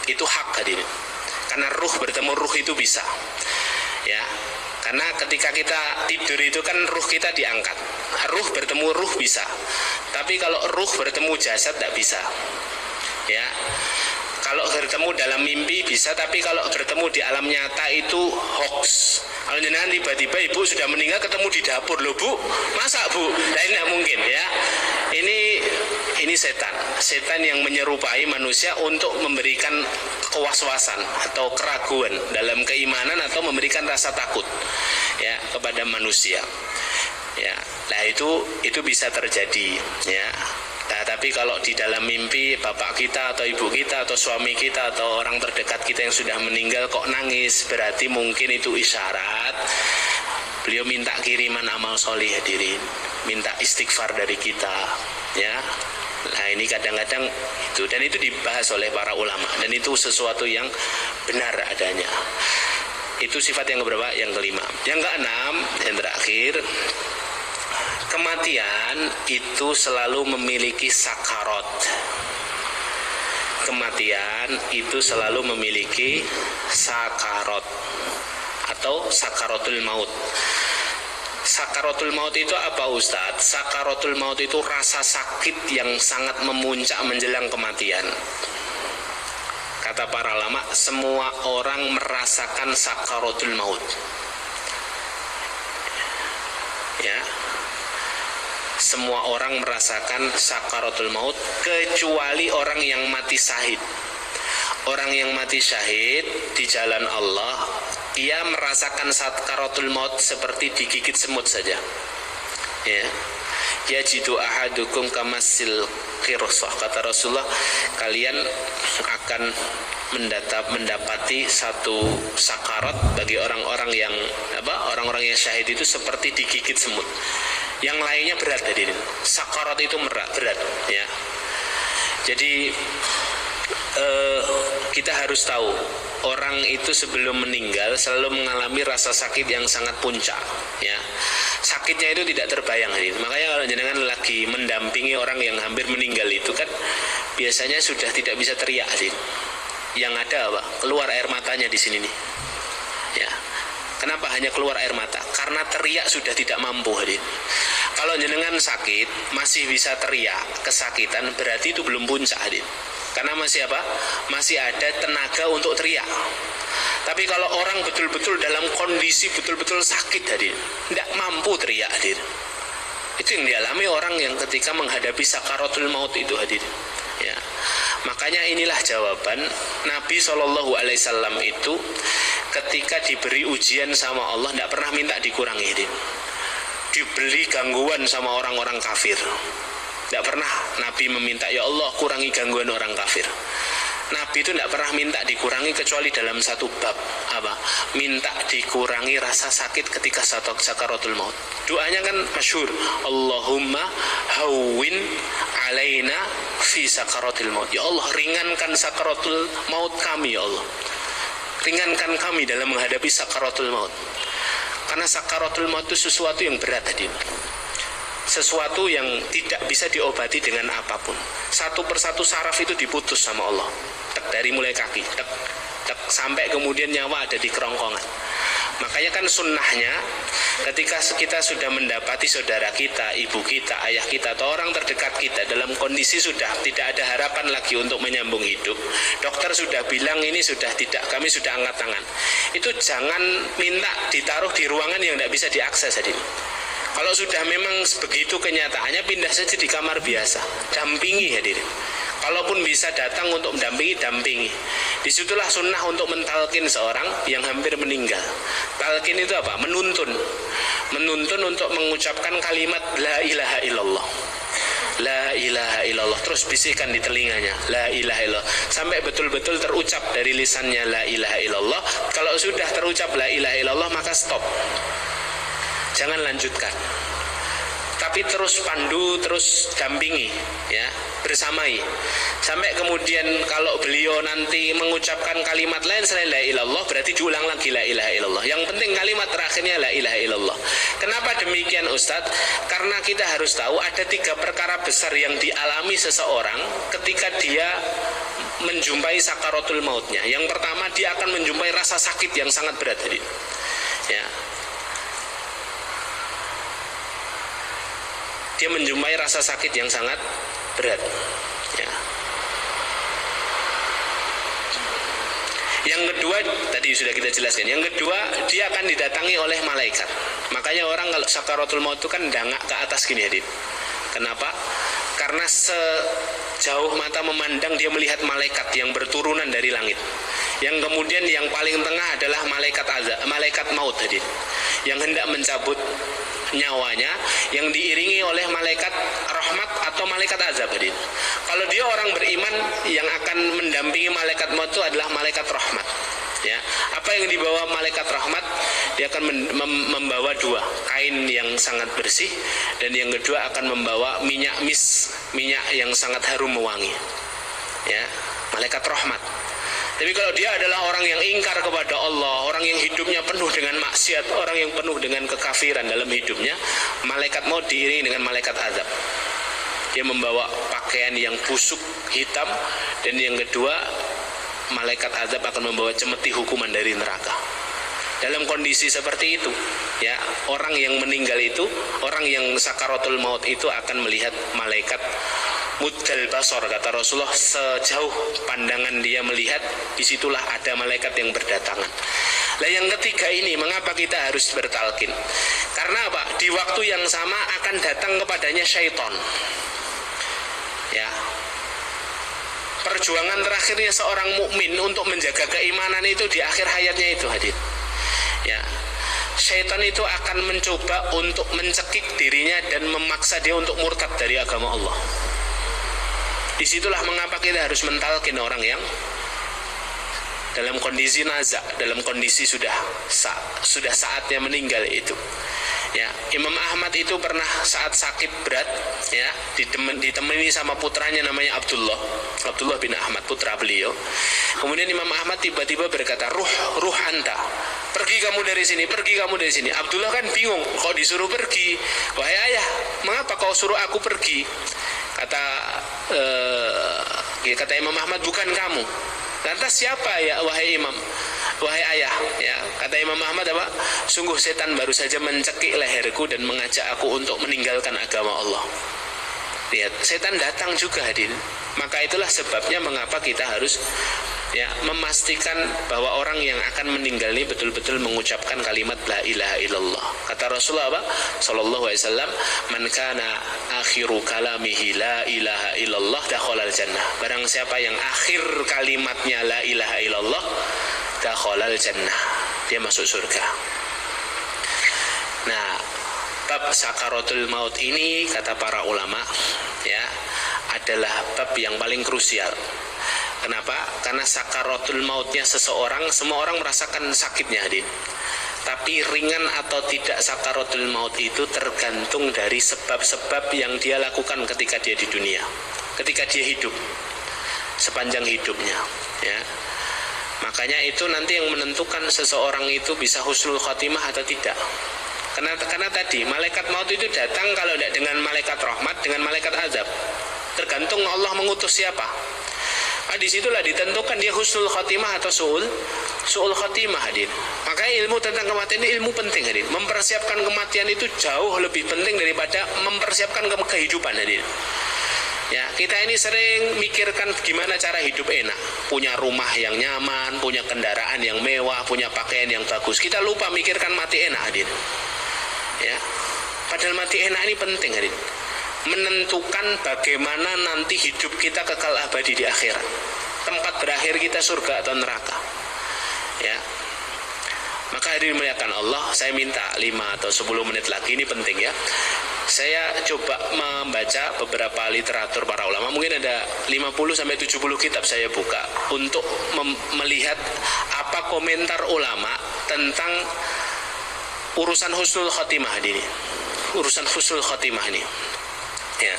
itu hak hadirin. Karena ruh bertemu ruh itu bisa. Ya. Karena ketika kita tidur itu kan ruh kita diangkat. Ruh bertemu ruh bisa. Tapi kalau ruh bertemu jasad tidak bisa. Ya. Kalau bertemu dalam mimpi bisa, tapi kalau bertemu di alam nyata itu hoax. Kalau jenengan tiba-tiba ibu sudah meninggal ketemu di dapur, loh bu, masa bu? Nah ini tidak mungkin ya. Ini setan yang menyerupai manusia untuk memberikan kewaswasan atau keraguan dalam keimanan atau memberikan rasa takut ya kepada manusia. Ya, nah itu bisa terjadi ya. Nah, tapi kalau di dalam mimpi bapak kita atau ibu kita atau suami kita atau orang terdekat kita yang sudah meninggal kok nangis, berarti mungkin itu isyarat beliau minta kiriman amal solih hadirin, minta istighfar dari kita ya. Nah ini kadang-kadang itu, dan itu dibahas oleh para ulama, dan itu sesuatu yang benar adanya. Itu sifat yang keberapa? Yang kelima. Yang keenam, yang terakhir, kematian itu selalu memiliki sakarat. Kematian itu selalu memiliki sakarat atau sakaratul maut. Sakaratul maut itu apa Ustadz? Sakaratul maut itu rasa sakit yang sangat memuncak menjelang kematian. Kata para ulama, semua orang merasakan sakaratul maut. Ya. Semua orang merasakan sakaratul maut kecuali orang yang mati syahid. Orang yang mati syahid di jalan Allah, ia merasakan sakaratul maut seperti digigit semut saja. Ya. Yajidu ahadukum kamasil qirsah, kata Rasulullah, kalian akan mendapati satu sakarat bagi orang-orang yang orang-orang yang syahid itu seperti digigit semut. Yang lainnya berat hadirin. Sakarat itu berat ya. Jadi kita harus tahu, orang itu sebelum meninggal selalu mengalami rasa sakit yang sangat puncak ya. Sakitnya itu tidak terbayang hadirin. Makanya kalau jenengan lagi mendampingi orang yang hampir meninggal itu kan biasanya sudah tidak bisa teriak hadirin. Yang ada apa? Keluar air matanya di sini nih. Ya. Kenapa hanya keluar air mata? Karena teriak sudah tidak mampu hadirin. Kalau jenengan sakit masih bisa teriak, kesakitan, berarti itu belum puncak hadirin. Karena masih apa? Masih ada tenaga untuk teriak. Tapi kalau orang betul-betul dalam kondisi betul-betul sakit hadirin, tidak mampu teriak hadirin. Itu yang dialami orang yang ketika menghadapi sakaratul maut itu hadirin. Ya. Makanya inilah jawaban Nabi SAW itu ketika diberi ujian sama Allah tidak pernah minta dikurangi hadirin. Dibeli gangguan sama orang-orang kafir, tidak pernah Nabi meminta, ya Allah kurangi gangguan orang kafir. Nabi itu tidak pernah minta dikurangi kecuali dalam satu bab, apa? Minta dikurangi rasa sakit ketika sakaratul maut. Doanya kan masyhur, Allahumma hawwin alaina fi sakaratul maut. Ya Allah, ringankan sakaratul maut kami ya Allah. Ringankan kami dalam menghadapi sakaratul maut. Karena sakaratul maut itu sesuatu yang berat tadi. Sesuatu yang tidak bisa diobati dengan apapun. Satu persatu saraf itu diputus sama Allah. Tek, dari mulai kaki, tek, tek, sampai kemudian nyawa ada di kerongkongan. Makanya kan sunnahnya ketika kita sudah mendapati saudara kita, ibu kita, ayah kita, atau orang terdekat kita dalam kondisi sudah tidak ada harapan lagi untuk menyambung hidup, dokter sudah bilang ini sudah tidak, kami sudah angkat tangan, itu jangan minta ditaruh di ruangan yang tidak bisa diakses hadirin. Kalau sudah memang begitu kenyataannya, pindah saja di kamar biasa, dampingi hadirin. Kalaupun bisa datang untuk mendampingi, dampingi. Disitulah sunnah untuk mentalkin seorang yang hampir meninggal. Talkin itu apa? Menuntun. Menuntun untuk mengucapkan kalimat La ilaha illallah. La ilaha illallah. Terus bisikan di telinganya La ilaha illallah, sampai betul-betul terucap dari lisannya La ilaha illallah. Kalau sudah terucap La ilaha illallah, maka stop. Jangan lanjutkan. tapi terus pandu, terus dampingi, ya, bersamai. Sampai kemudian kalau beliau nanti mengucapkan kalimat lain selain la ilaha illallah, berarti diulang lagi la ilaha illallah. Yang penting kalimat terakhirnya la ilaha illallah. Kenapa demikian Ustadz? Karena kita harus tahu ada 3 perkara besar yang dialami seseorang ketika dia menjumpai sakaratul mautnya. Yang pertama, dia akan menjumpai rasa sakit yang sangat berat tadi. Ya. Dia menjumpai rasa sakit yang sangat berat. Ya. Yang kedua, tadi sudah kita jelaskan. Yang kedua, dia akan didatangi oleh malaikat. Makanya orang kalau sakaratul maut itu kan dangak ke atas gini, Hadin. Kenapa? Karena sejauh mata memandang dia melihat malaikat yang berturunan dari langit. Yang kemudian yang paling tengah adalah malaikat azab, malaikat maut tadi, yang hendak mencabut nyawanya, yang diiringi oleh malaikat rahmat atau malaikat azab tadi. Kalau dia orang beriman, yang akan mendampingi malaikat maut itu adalah malaikat rahmat. Ya, apa yang dibawa malaikat rahmat? Dia akan membawa 2 kain yang sangat bersih, dan yang kedua akan membawa minyak minyak yang sangat harum mewangi. Ya, malaikat rahmat. Tapi kalau dia adalah orang yang ingkar kepada Allah, orang yang hidupnya penuh dengan maksiat, orang yang penuh dengan kekafiran dalam hidupnya, malaikat maut diiringi dengan malaikat azab. Dia membawa pakaian yang busuk hitam, dan yang kedua malaikat azab akan membawa cemeti hukuman dari neraka. Dalam kondisi seperti itu, ya, orang yang meninggal itu, orang yang sakaratul maut itu akan melihat malaikat muddal basar, kata Rasulullah, sejauh pandangan dia melihat, disitulah ada malaikat yang berdatangan. Nah, yang ketiga ini, mengapa kita harus bertalqin? Karena apa? Di waktu yang sama akan datang kepadanya syaitan. Ya, perjuangan terakhirnya seorang mukmin untuk menjaga keimanan itu di akhir hayatnya itu, Hadid. Ya, syaitan itu akan mencoba untuk mencekik dirinya dan memaksa dia untuk murtad dari agama Allah. Disitulah mengapa kita harus mentalkin orang yang dalam kondisi nazak, dalam kondisi sudah saatnya meninggal itu. Ya, Imam Ahmad itu pernah saat sakit berat, ya, ditemani sama putranya namanya Abdullah bin Ahmad, putra beliau. Kemudian Imam Ahmad tiba-tiba berkata, ruh anta, pergi kamu dari sini, pergi kamu dari sini. Abdullah kan bingung, kok disuruh pergi? Wahai ayah, mengapa kau suruh aku pergi? Kata Imam Ahmad, bukan kamu. Lantas siapa ya wahai imam, wahai ayah? Ya, kata Imam Ahmad apa? Sungguh setan baru saja mencekik leherku dan mengajak aku untuk meninggalkan agama Allah. Lihat, setan datang juga, hadir. Maka itulah sebabnya mengapa kita harus, ya, memastikan bahwa orang yang akan meninggal ini betul-betul mengucapkan kalimat la ilaha illallah. Kata Rasulullah apa? Sallallahu alaihi wasallam, man kana akhiru kalamihi la ilaha illallah dakhalal jannah. Barang siapa yang akhir kalimatnya la ilaha illallah, dakhalal jannah, dia masuk surga. Nah, bab sakaratul maut ini, kata para ulama, ya, adalah bab yang paling krusial. Kenapa? Karena sakaratul mautnya seseorang, semua orang merasakan sakitnya, Hadin. Tapi ringan atau tidak sakaratul maut itu tergantung dari sebab-sebab yang dia lakukan ketika dia di dunia, ketika dia hidup, sepanjang hidupnya, ya. Makanya itu nanti yang menentukan seseorang itu bisa husnul khotimah atau tidak. Karena tadi malaikat maut itu datang kalau tidak dengan malaikat rahmat, dengan malaikat azab. Tergantung Allah mengutus siapa. Nah, disitulah ditentukan dia husnul khotimah atau su'ul khotimah, Hadin. Makanya ilmu tentang kematian ini ilmu penting, Hadin. Mempersiapkan kematian itu jauh lebih penting daripada mempersiapkan kehidupan, Hadin. Ya, kita ini sering mikirkan gimana cara hidup enak, punya rumah yang nyaman, punya kendaraan yang mewah, punya pakaian yang bagus. Kita lupa mikirkan mati enak, Hadin. Ya, padahal mati enak ini penting, Hadin. Menentukan bagaimana nanti hidup kita kekal abadi di akhirat. Tempat berakhir kita surga atau neraka. Ya. Maka hadirin muliakan Allah, saya minta 5 atau 10 menit lagi, ini penting ya. Saya coba membaca beberapa literatur para ulama, mungkin ada 50 sampai 70 kitab saya buka untuk melihat apa komentar ulama tentang urusan husnul khotimah ini. urusan husnul khotimah ini. Ya.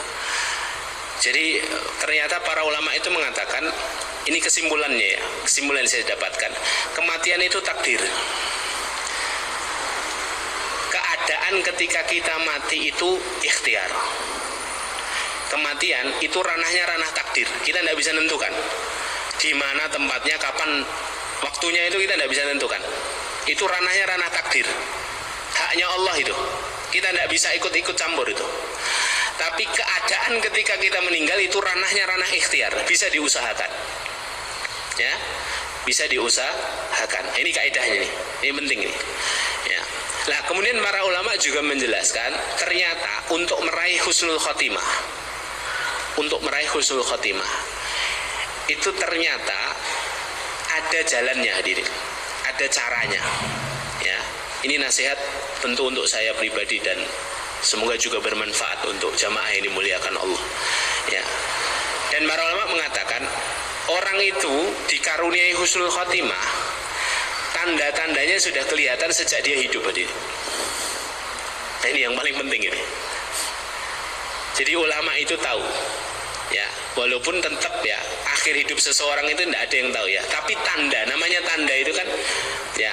Jadi ternyata para ulama itu mengatakan, ini kesimpulannya ya, kesimpulan yang saya dapatkan, kematian itu takdir. Keadaan ketika kita mati itu ikhtiar. Kematian itu ranahnya ranah takdir. Kita tidak bisa menentukan di mana tempatnya, kapan waktunya, itu kita tidak bisa menentukan. Itu ranahnya ranah takdir. Haknya Allah itu. Kita tidak bisa ikut-ikut campur itu. Tapi keadaan ketika kita meninggal itu ranahnya ranah ikhtiar, bisa diusahakan. Ya, bisa diusahakan. Ini kaidahnya nih. Ini penting nih. Ya. Nah, kemudian para ulama juga menjelaskan, ternyata untuk meraih husnul khotimah, itu ternyata ada jalannya, hadirin. Ada caranya. Ya. Ini nasihat tentu untuk saya pribadi dan semoga juga bermanfaat untuk jamaah yang dimuliakan Allah. Ya. Dan para ulama mengatakan, orang itu dikaruniai husnul khotimah, tanda-tandanya sudah kelihatan sejak dia hidup. Nah, ini yang paling penting ini. Jadi ulama itu tahu, ya, walaupun tetap ya akhir hidup seseorang itu tidak ada yang tahu ya. Tapi tanda, namanya tanda itu kan, ya,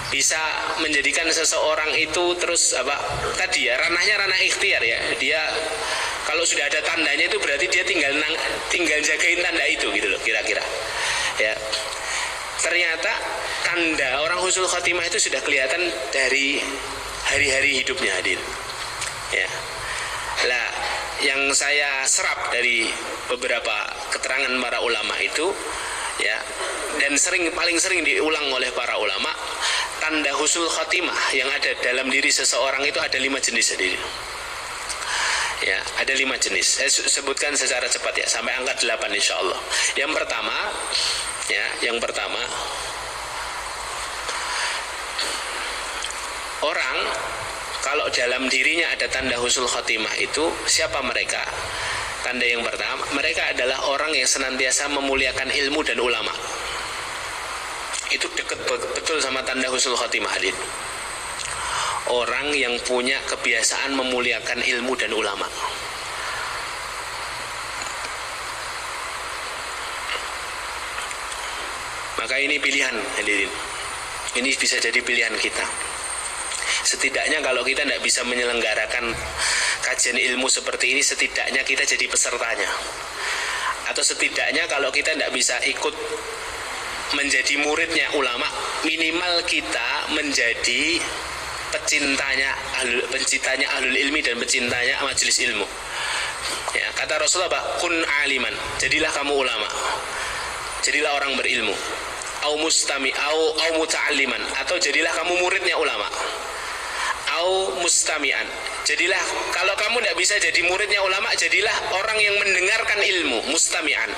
bisa menjadikan seseorang itu terus tadi ya, ranahnya ranah ikhtiar ya. Dia kalau sudah ada tandanya itu berarti dia tinggal jagain tanda itu gitu loh, kira-kira. Ya. Ternyata tanda orang husnul khotimah itu sudah kelihatan dari hari-hari hidupnya, hadir. Ya. Lah, yang saya serap dari beberapa keterangan para ulama itu, ya, dan paling sering diulang oleh para ulama, tanda husnul khotimah yang ada dalam diri seseorang itu ada 5 jenis, hadir. Ya, ada 5 jenis. Saya sebutkan secara cepat ya, sampai angka 8 insya Allah. Yang pertama, orang kalau dalam dirinya ada tanda husnul khotimah itu, siapa mereka? Tanda yang pertama, mereka adalah orang yang senantiasa memuliakan ilmu dan ulama. Itu dekat betul sama tanda husnul khotimah, hadin. Orang yang punya kebiasaan memuliakan ilmu dan ulama. Maka ini pilihan, hadirin. Ini bisa jadi pilihan kita. Setidaknya kalau kita tidak bisa menyelenggarakan kajian ilmu seperti ini, setidaknya kita jadi pesertanya. Atau setidaknya kalau kita tidak bisa ikut menjadi muridnya ulama, minimal kita menjadi pencintanya ahlul ilmi dan pencintanya majelis ilmu. Ya, kata Rasulullah, kun aliman, jadilah kamu ulama, jadilah orang berilmu. Au muta'alliman, atau jadilah kamu muridnya ulama. Au mustami'an, jadilah, kalau kamu tidak bisa jadi muridnya ulama, jadilah orang yang mendengarkan ilmu, mustami'an.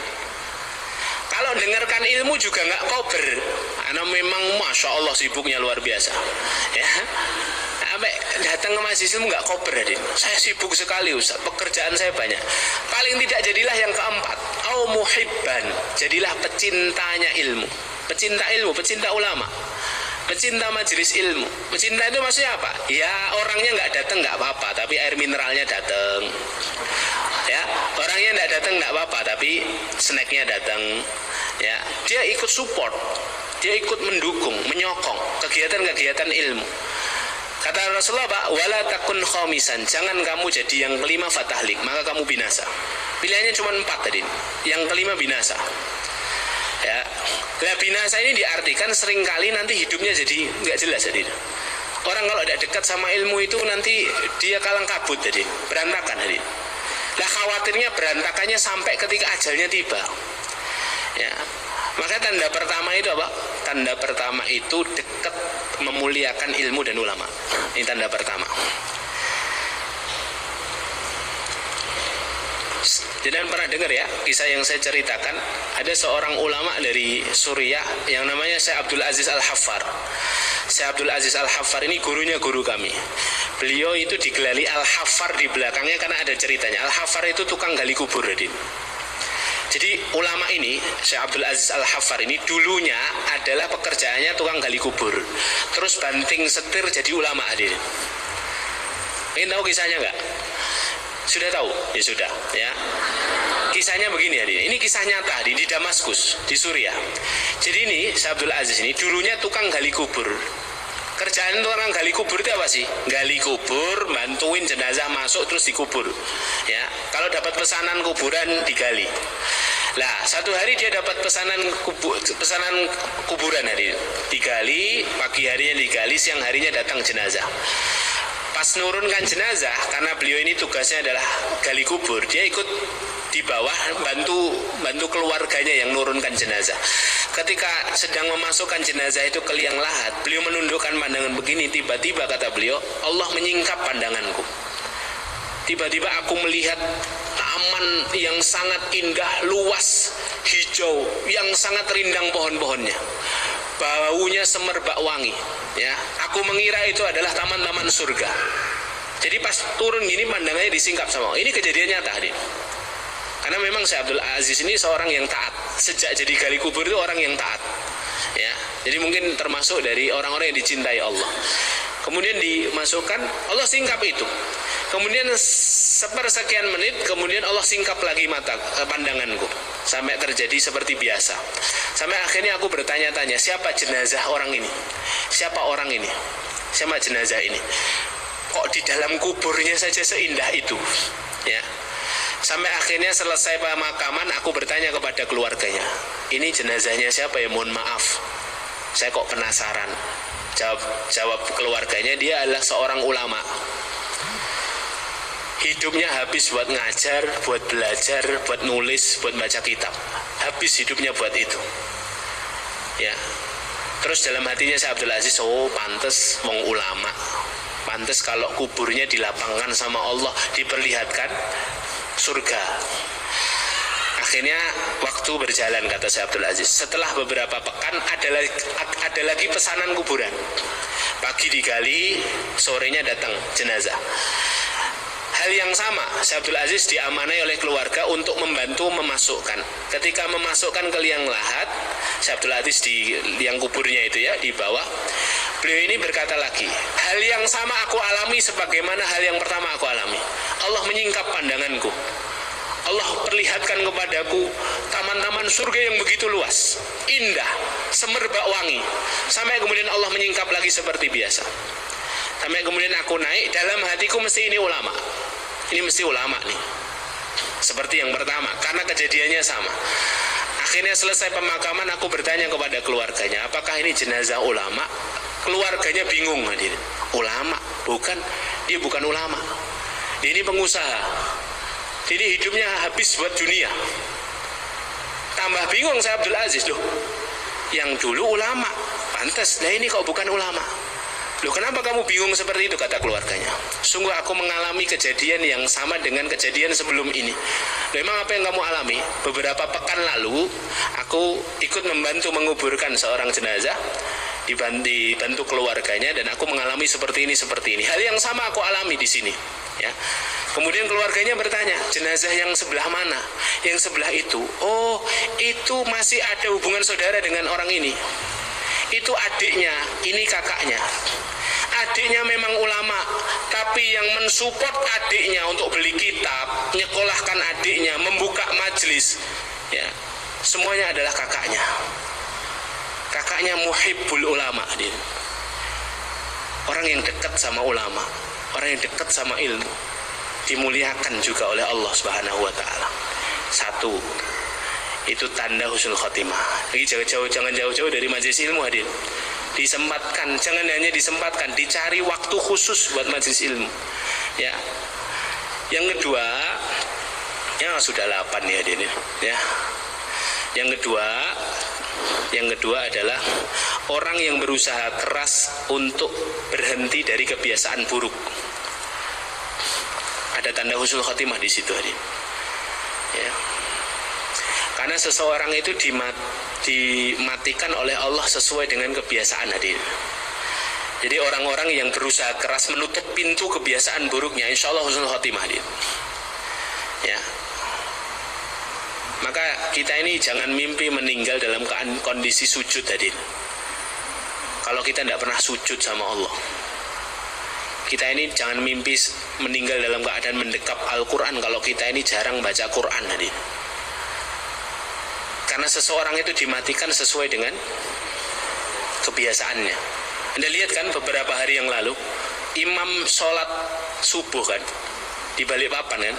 Kalau dengarkan ilmu juga nggak kober, karena memang masya Allah sibuknya luar biasa. Ya, sampai datang ke majelis ilmu nggak kober, Adin. Saya sibuk sekali, Ustaz, pekerjaan saya banyak. Paling tidak jadilah yang keempat, au muhibban, jadilah pecintanya ilmu, pecinta ilmu, pecinta ulama, pecinta majelis ilmu. Pecinta itu maksudnya apa? Ya, orangnya nggak datang nggak apa-apa, tapi air mineralnya datang. Ya, orangnya nggak datang nggak apa-apa, tapi snacknya datang. Ya, dia ikut support, dia ikut mendukung, menyokong kegiatan-kegiatan ilmu. Kata Rasulullah, Pak, wala takun khomisan, jangan kamu jadi yang kelima fatahlik, maka kamu binasa. Pilihannya cuma 4 tadi. Yang kelima binasa. Ya, nah, binasa ini diartikan seringkali nanti hidupnya jadi nggak jelas jadi. Orang kalau tidak dekat sama ilmu itu nanti dia kalang kabut jadi, berantakan jadi. Nah, khawatirnya berantakannya sampai ketika ajalnya tiba. Ya, maka tanda pertama itu apa? Tanda pertama itu dekat memuliakan ilmu dan ulama. Ini tanda pertama. Jangan pernah dengar ya kisah yang saya ceritakan. Ada seorang ulama dari Suriah yang namanya Syekh Abdul Aziz Al-Haffar. Syekh Abdul Aziz Al-Haffar ini gurunya guru kami. Beliau itu digelari Al-Haffar di belakangnya karena ada ceritanya. Al-Haffar itu tukang gali kubur, Adin. Jadi ulama ini, Syekh Abdul Aziz Al-Haffar ini dulunya adalah pekerjaannya tukang gali kubur. Terus banting setir jadi ulama, Adin. Ingin tahu kisahnya nggak? Sudah tahu? Ya sudah, ya. Kisahnya begini hadirin. Ini kisah nyata di Damaskus, di Suriah. Jadi ini Syekh Abdul Aziz ini dulunya tukang gali kubur. Kerjaan orang gali kubur itu apa sih? Gali kubur, bantuin jenazah masuk terus dikubur. Ya, kalau dapat pesanan kuburan digali. Lah, satu hari dia dapat pesanan kuburan hadirin. Digali, pagi harinya digali, siang harinya datang jenazah. Pas nurunkan jenazah, karena beliau ini tugasnya adalah gali kubur, dia ikut di bawah bantu keluarganya yang nurunkan jenazah. Ketika sedang memasukkan jenazah itu ke liang lahat, beliau menundukkan pandangan begini, tiba-tiba kata beliau, Allah menyingkap pandanganku. Tiba-tiba aku melihat taman yang sangat indah, luas, hijau, yang sangat rindang pohon-pohonnya. Baunya semerbak wangi, ya. Aku mengira itu adalah taman-taman surga. Jadi pas turun gini pandangannya disingkap sama Allah. Ini kejadian nyata, hadir. Karena memang Syekh Abdul Aziz ini seorang yang taat. Sejak jadi gali kubur itu orang yang taat, ya. Jadi mungkin termasuk dari orang-orang yang dicintai Allah. Kemudian dimasukkan, Allah singkap itu. Kemudian sepersekian menit, kemudian Allah singkap lagi pandanganku sampai terjadi seperti biasa. Sampai akhirnya aku bertanya-tanya, siapa jenazah orang ini? Siapa orang ini? Siapa jenazah ini? Kok di dalam kuburnya saja seindah itu? Ya. Sampai akhirnya selesai pemakaman, aku bertanya kepada keluarganya, ini jenazahnya siapa ya? Mohon maaf, saya kok penasaran. Jawab keluarganya, dia adalah seorang ulama. Hidupnya habis buat ngajar, buat belajar, buat nulis, buat baca kitab. Habis hidupnya buat itu. Ya. Terus dalam hatinya Syekh Abdul Aziz, oh pantes wong ulama. Pantes kalau kuburnya dilapangkan sama Allah, diperlihatkan surga. Akhirnya waktu berjalan, kata Syekh Abdul Aziz. Setelah beberapa pekan ada lagi pesanan kuburan. Pagi digali, sorenya datang jenazah. Hal yang sama, Syekh Abdul Aziz diamanai oleh keluarga untuk membantu memasukkan. Ketika memasukkan ke liang lahat, Syekh Abdul Aziz di liang kuburnya itu ya, di bawah, beliau ini berkata lagi, hal yang sama aku alami sebagaimana hal yang pertama aku alami. Allah menyingkap pandanganku. Allah perlihatkan kepadaku taman-taman surga yang begitu luas, indah, semerbak wangi. Sampai kemudian Allah menyingkap lagi seperti biasa. Sampai kemudian aku naik, dalam hatiku mesti ini ulama. Ini mesti ulama nih. Seperti yang pertama, karena kejadiannya sama. Akhirnya selesai pemakaman, aku bertanya kepada keluarganya, apakah ini jenazah ulama? Keluarganya bingung, hadir. Ulama? Bukan, dia bukan ulama. Dia ini pengusaha. Jadi hidupnya habis buat dunia. Tambah bingung Syekh Abdul Aziz, loh, yang dulu ulama, pantas, nah ini kok bukan ulama. Loh, kenapa kamu bingung seperti itu, kata keluarganya. Sungguh aku mengalami kejadian yang sama dengan kejadian sebelum ini. Loh, emang apa yang kamu alami? Beberapa pekan lalu aku ikut membantu menguburkan seorang jenazah, dibantu keluarganya, dan aku mengalami seperti ini. Hal yang sama aku alami di sini, ya. Kemudian keluarganya bertanya, jenazah yang sebelah mana? Yang sebelah itu. Oh, itu masih ada hubungan saudara dengan orang ini. Itu adiknya, ini kakaknya. Adiknya memang ulama, tapi yang mensupport adiknya untuk beli kitab, nyekolahkan adiknya, membuka majelis, ya, semuanya adalah kakaknya. Kakaknya muhibbul ulama, dia. Orang yang dekat sama ulama, orang yang dekat sama ilmu, dimuliakan juga oleh Allah Subhanahu wa taala. Satu, itu tanda husnul khotimah. Lagi jangan jauh-jauh dari majelis ilmu, hadir. Disempatkan, jangan hanya disempatkan, dicari waktu khusus buat majelis ilmu. Ya. Yang kedua, ya sudah 8 ya, hadir. Ya. Yang kedua adalah orang yang berusaha keras untuk berhenti dari kebiasaan buruk. Ada tanda husnul khotimah di situ, hadir. Ya. Karena seseorang itu dimatikan oleh Allah sesuai dengan kebiasaan, hadir. Jadi orang-orang yang berusaha keras menutup pintu kebiasaan buruknya, insya Allah husnul khotimah, hadir. Ya. Maka kita ini jangan mimpi meninggal dalam kondisi sujud, hadir. Kalau kita tidak pernah sujud sama Allah, Kita ini jangan mimpi meninggal dalam keadaan mendekap Al-Quran kalau kita ini jarang baca Quran. Karena seseorang itu dimatikan sesuai dengan kebiasaannya. Anda lihat kan beberapa hari yang lalu imam sholat subuh kan di Balikpapan kan,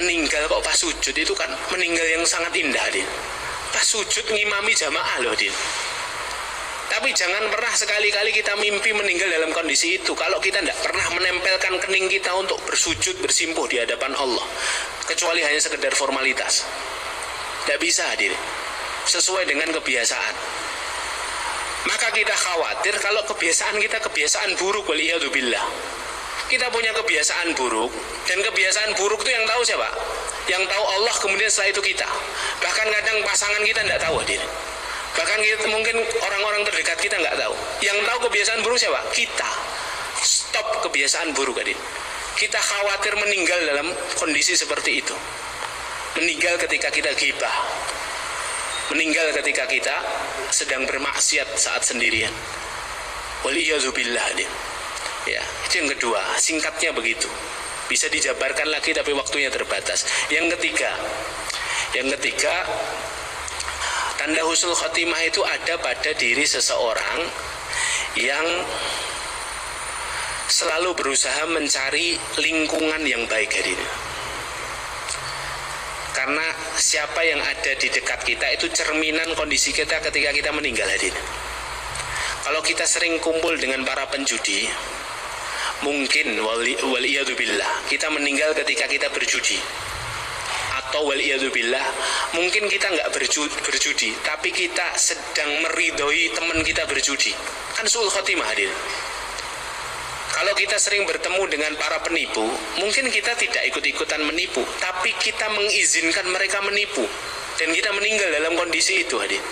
meninggal kok pas sujud. Itu kan meninggal yang sangat indah dia. Pas sujud ngimami jamaah loh dia. Tapi jangan pernah sekali-kali kita mimpi meninggal dalam kondisi itu. Kalau kita tidak pernah menempelkan kening kita untuk bersujud, bersimpuh di hadapan Allah, kecuali hanya sekedar formalitas, tidak bisa hadir sesuai dengan kebiasaan. Maka kita khawatir kalau kebiasaan kita kebiasaan buruk, waliyadzubillah. Kita punya kebiasaan buruk, dan kebiasaan buruk itu yang tahu siapa? Yang tahu Allah, kemudian setelah itu kita. Bahkan kadang pasangan kita tidak tahu hadir. Bahkan kita, mungkin orang-orang terdekat kita nggak tahu. Yang tahu kebiasaan buruk siapa? Kita. Stop kebiasaan buruk hadir. Kita khawatir meninggal dalam kondisi seperti itu. Meninggal ketika kita ghibah, meninggal ketika kita sedang bermaksiat saat sendirian. Waliyadzubillah hadir. Ya, itu yang kedua. Singkatnya begitu. Bisa dijabarkan lagi tapi waktunya terbatas. Yang ketiga, tanda husnul khotimah itu ada pada diri seseorang yang selalu berusaha mencari lingkungan yang baik hadir. Karena siapa yang ada di dekat kita itu cerminan kondisi kita ketika kita meninggal hadir. Kalau kita sering kumpul dengan para penjudi, mungkin waliyadzubillah kita meninggal ketika kita berjudi. Atau waliyadzubillah mungkin kita nggak berjudi, tapi kita sedang meridhoi teman kita berjudi. Kan su'ul khotimah hadir. Kalau kita sering bertemu dengan para penipu, mungkin kita tidak ikut-ikutan menipu, tapi kita mengizinkan mereka menipu, dan kita meninggal dalam kondisi itu hadir.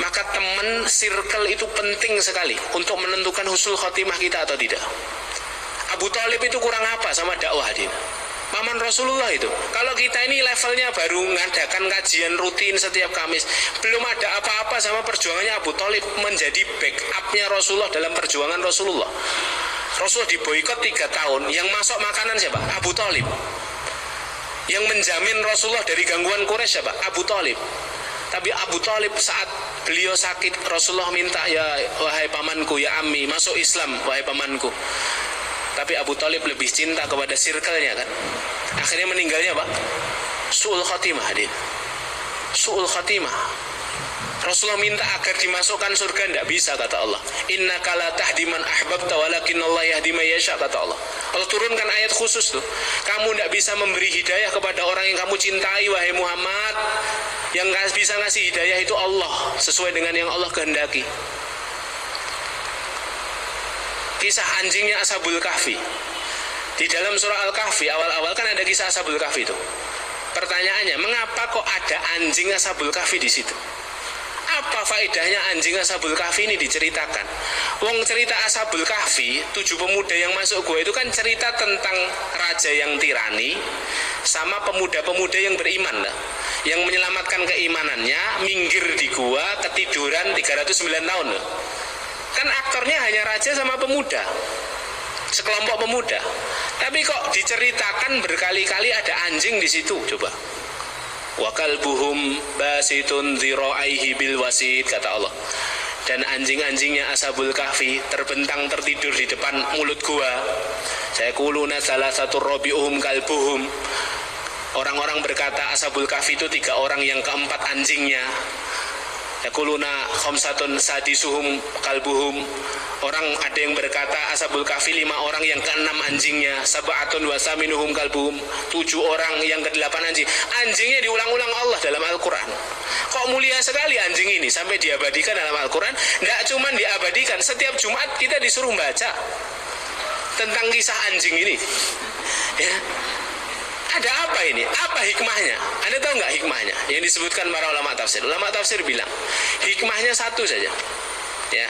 Maka teman, circle itu penting sekali untuk menentukan husnul khotimah kita atau tidak. Abu Thalib itu kurang apa sama dakwah hadir? Paman Rasulullah itu. Kalau kita ini levelnya baru ngadakan kajian rutin setiap Kamis, belum ada apa-apa sama perjuangannya Abu Thalib menjadi backupnya Rasulullah dalam perjuangan Rasulullah. Rasulullah diboikot 3 tahun, yang masuk makanan siapa? Abu Thalib. Yang menjamin Rasulullah dari gangguan Quraisy siapa? Abu Thalib. Tapi Abu Thalib saat beliau sakit, Rasulullah minta, ya wahai pamanku, ya ammi, masuk Islam wahai pamanku. Tapi Abu Thalib lebih cinta kepada circle-nya kan. Akhirnya meninggalnya apa? Su'ul khotimah hadir. Su'ul khotimah. Rasulullah minta agar dimasukkan surga, tidak bisa kata Allah. Innaka la tahdi man ahbabta walakinnallaha yahdi man yasha kata Allah. Allah turunkan ayat khusus tuh. Kamu tidak bisa memberi hidayah kepada orang yang kamu cintai wahai Muhammad. Yang bisa ngasih hidayah itu Allah, sesuai dengan yang Allah kehendaki. Kisah anjingnya Ashabul Kahfi. Di dalam surah Al-Kahfi awal-awal kan ada kisah Ashabul Kahfi itu. Pertanyaannya, mengapa kok ada anjing Ashabul Kahfi di situ? Apa faedahnya anjing Ashabul Kahfi ini diceritakan? Wong cerita Ashabul Kahfi, 7 pemuda yang masuk gua itu kan cerita tentang raja yang tirani sama pemuda-pemuda yang beriman lah, yang menyelamatkan keimanannya, minggir di gua, ketiduran 309 tahun loh. Kan aktornya hanya raja sama pemuda, sekelompok pemuda. Tapi kok diceritakan berkali-kali ada anjing di situ, coba. Wa kalbuhum basitun dzira'aihi bil wasid kata Allah. Dan anjing-anjingnya Ashabul Kahfi terbentang tertidur di depan mulut gua. Saya kuluna salah satu rabi'uhum kalbuhum. Orang-orang berkata Ashabul Kahfi itu 3 orang, yang keempat anjingnya. Yaquluna khamsatun sadisuhum kalbuhum. Orang ada yang berkata Ashabul Kahfi 5 orang, yang ke-6 anjingnya. Sab'atun wa saminuhum kalbuhum, 7 orang, yang ke-8 anjing. Anjingnya diulang-ulang Allah dalam Al-Quran. Kok mulia sekali anjing ini sampai diabadikan dalam Al-Quran. Tidak cuma diabadikan, setiap Jumat kita disuruh baca tentang kisah anjing ini. Ya. Ada apa ini? Apa hikmahnya? Anda tahu nggak hikmahnya? Yang disebutkan para ulama tafsir. Ulama tafsir bilang hikmahnya satu saja. Ya,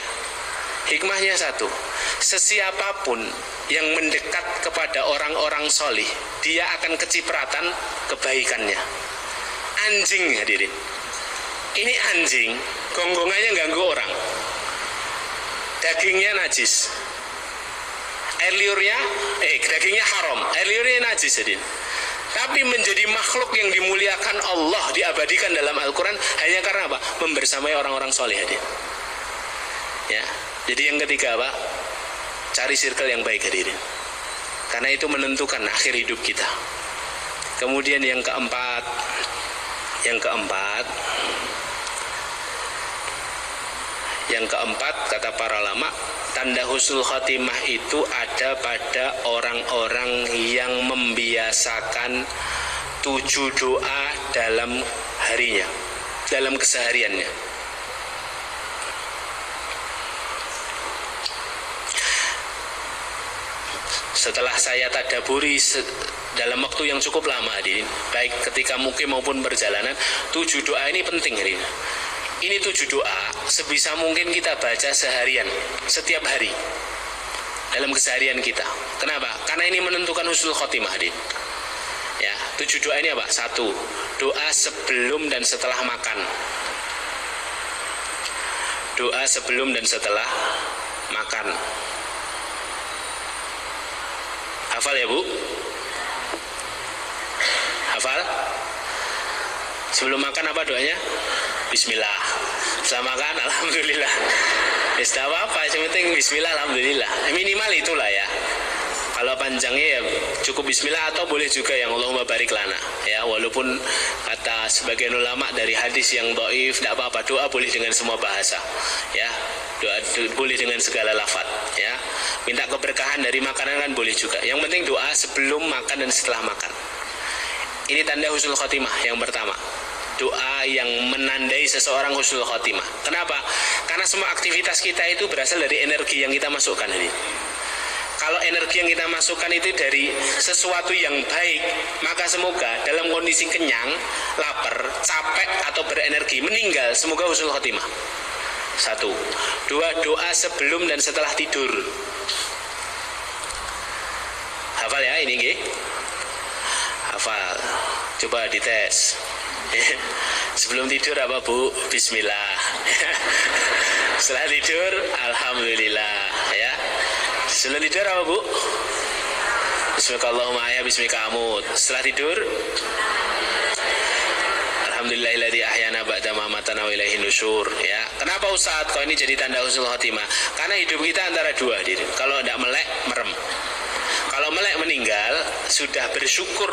hikmahnya satu. Sesiapapun yang mendekat kepada orang-orang solih, dia akan kecipratan kebaikannya. Anjing hadirin. Ini anjing, gonggongannya ganggu orang. Dagingnya najis. air liurnya dagingnya haram, air liurnya najis hadin. Tapi menjadi makhluk yang dimuliakan Allah, diabadikan dalam Al-Quran hanya karena apa? Membersamai orang-orang soleh hadin. Ya, jadi yang ketiga apa? Cari circle yang baik hadirin. Karena itu menentukan akhir hidup kita. Kemudian yang keempat kata para ulama, tanda husnul khotimah itu ada pada orang-orang yang membiasakan 7 doa dalam harinya, dalam kesehariannya. Setelah saya tadaburi dalam waktu yang cukup lama, baik ketika mukim maupun perjalanan, 7 doa ini penting hari ini. Ini 7 doa sebisa mungkin kita baca seharian, setiap hari dalam keseharian kita. Kenapa? Karena ini menentukan husnul khotimah, hadin. Ya, 7 doa ini apa? 1. Doa sebelum dan setelah makan. Doa sebelum dan setelah makan. Hafal ya, Bu? Hafal? Sebelum makan apa doanya? Bismillah. Setelah makan alhamdulillah. Ya apa-apa, yang penting bismillah alhamdulillah. Minimal itulah ya. Kalau panjangnya ya cukup bismillah, atau boleh juga yang Allahumma barik lana. Ya, walaupun kata sebagian ulama dari hadis yang dhaif, tidak apa-apa, doa boleh dengan semua bahasa. Ya, doa boleh dengan segala lafaz, ya. Minta keberkahan dari makanan kan boleh juga. Yang penting doa sebelum makan dan setelah makan. Ini tanda husnul khotimah yang pertama. Doa yang menandai seseorang husnul khotimah. Kenapa? Karena semua aktivitas kita itu berasal dari energi yang kita masukkan ini. Kalau energi yang kita masukkan itu dari sesuatu yang baik, maka semoga dalam kondisi kenyang, lapar, capek atau berenergi, meninggal, semoga husnul khotimah. 1. 2. Doa sebelum dan setelah tidur. Hafal ya ini nggih? Hafal. Coba dites. Sebelum tidur apa, Bu? Bismillah. Setelah tidur alhamdulillah, ya. Sebelum tidur apa, Bu? Bismillahirrahmanirrahim, ya, bismika amut. Setelah tidur alhamdulillahilladzi ahyana ba'da ma amatana wa ilaihin nusyur, ya. Kenapa Ustaz kok ini jadi tanda husnul khotimah? Karena hidup kita antara dua, diri. Kalau tidak melek, merem. Kalau melek meninggal, sudah bersyukur,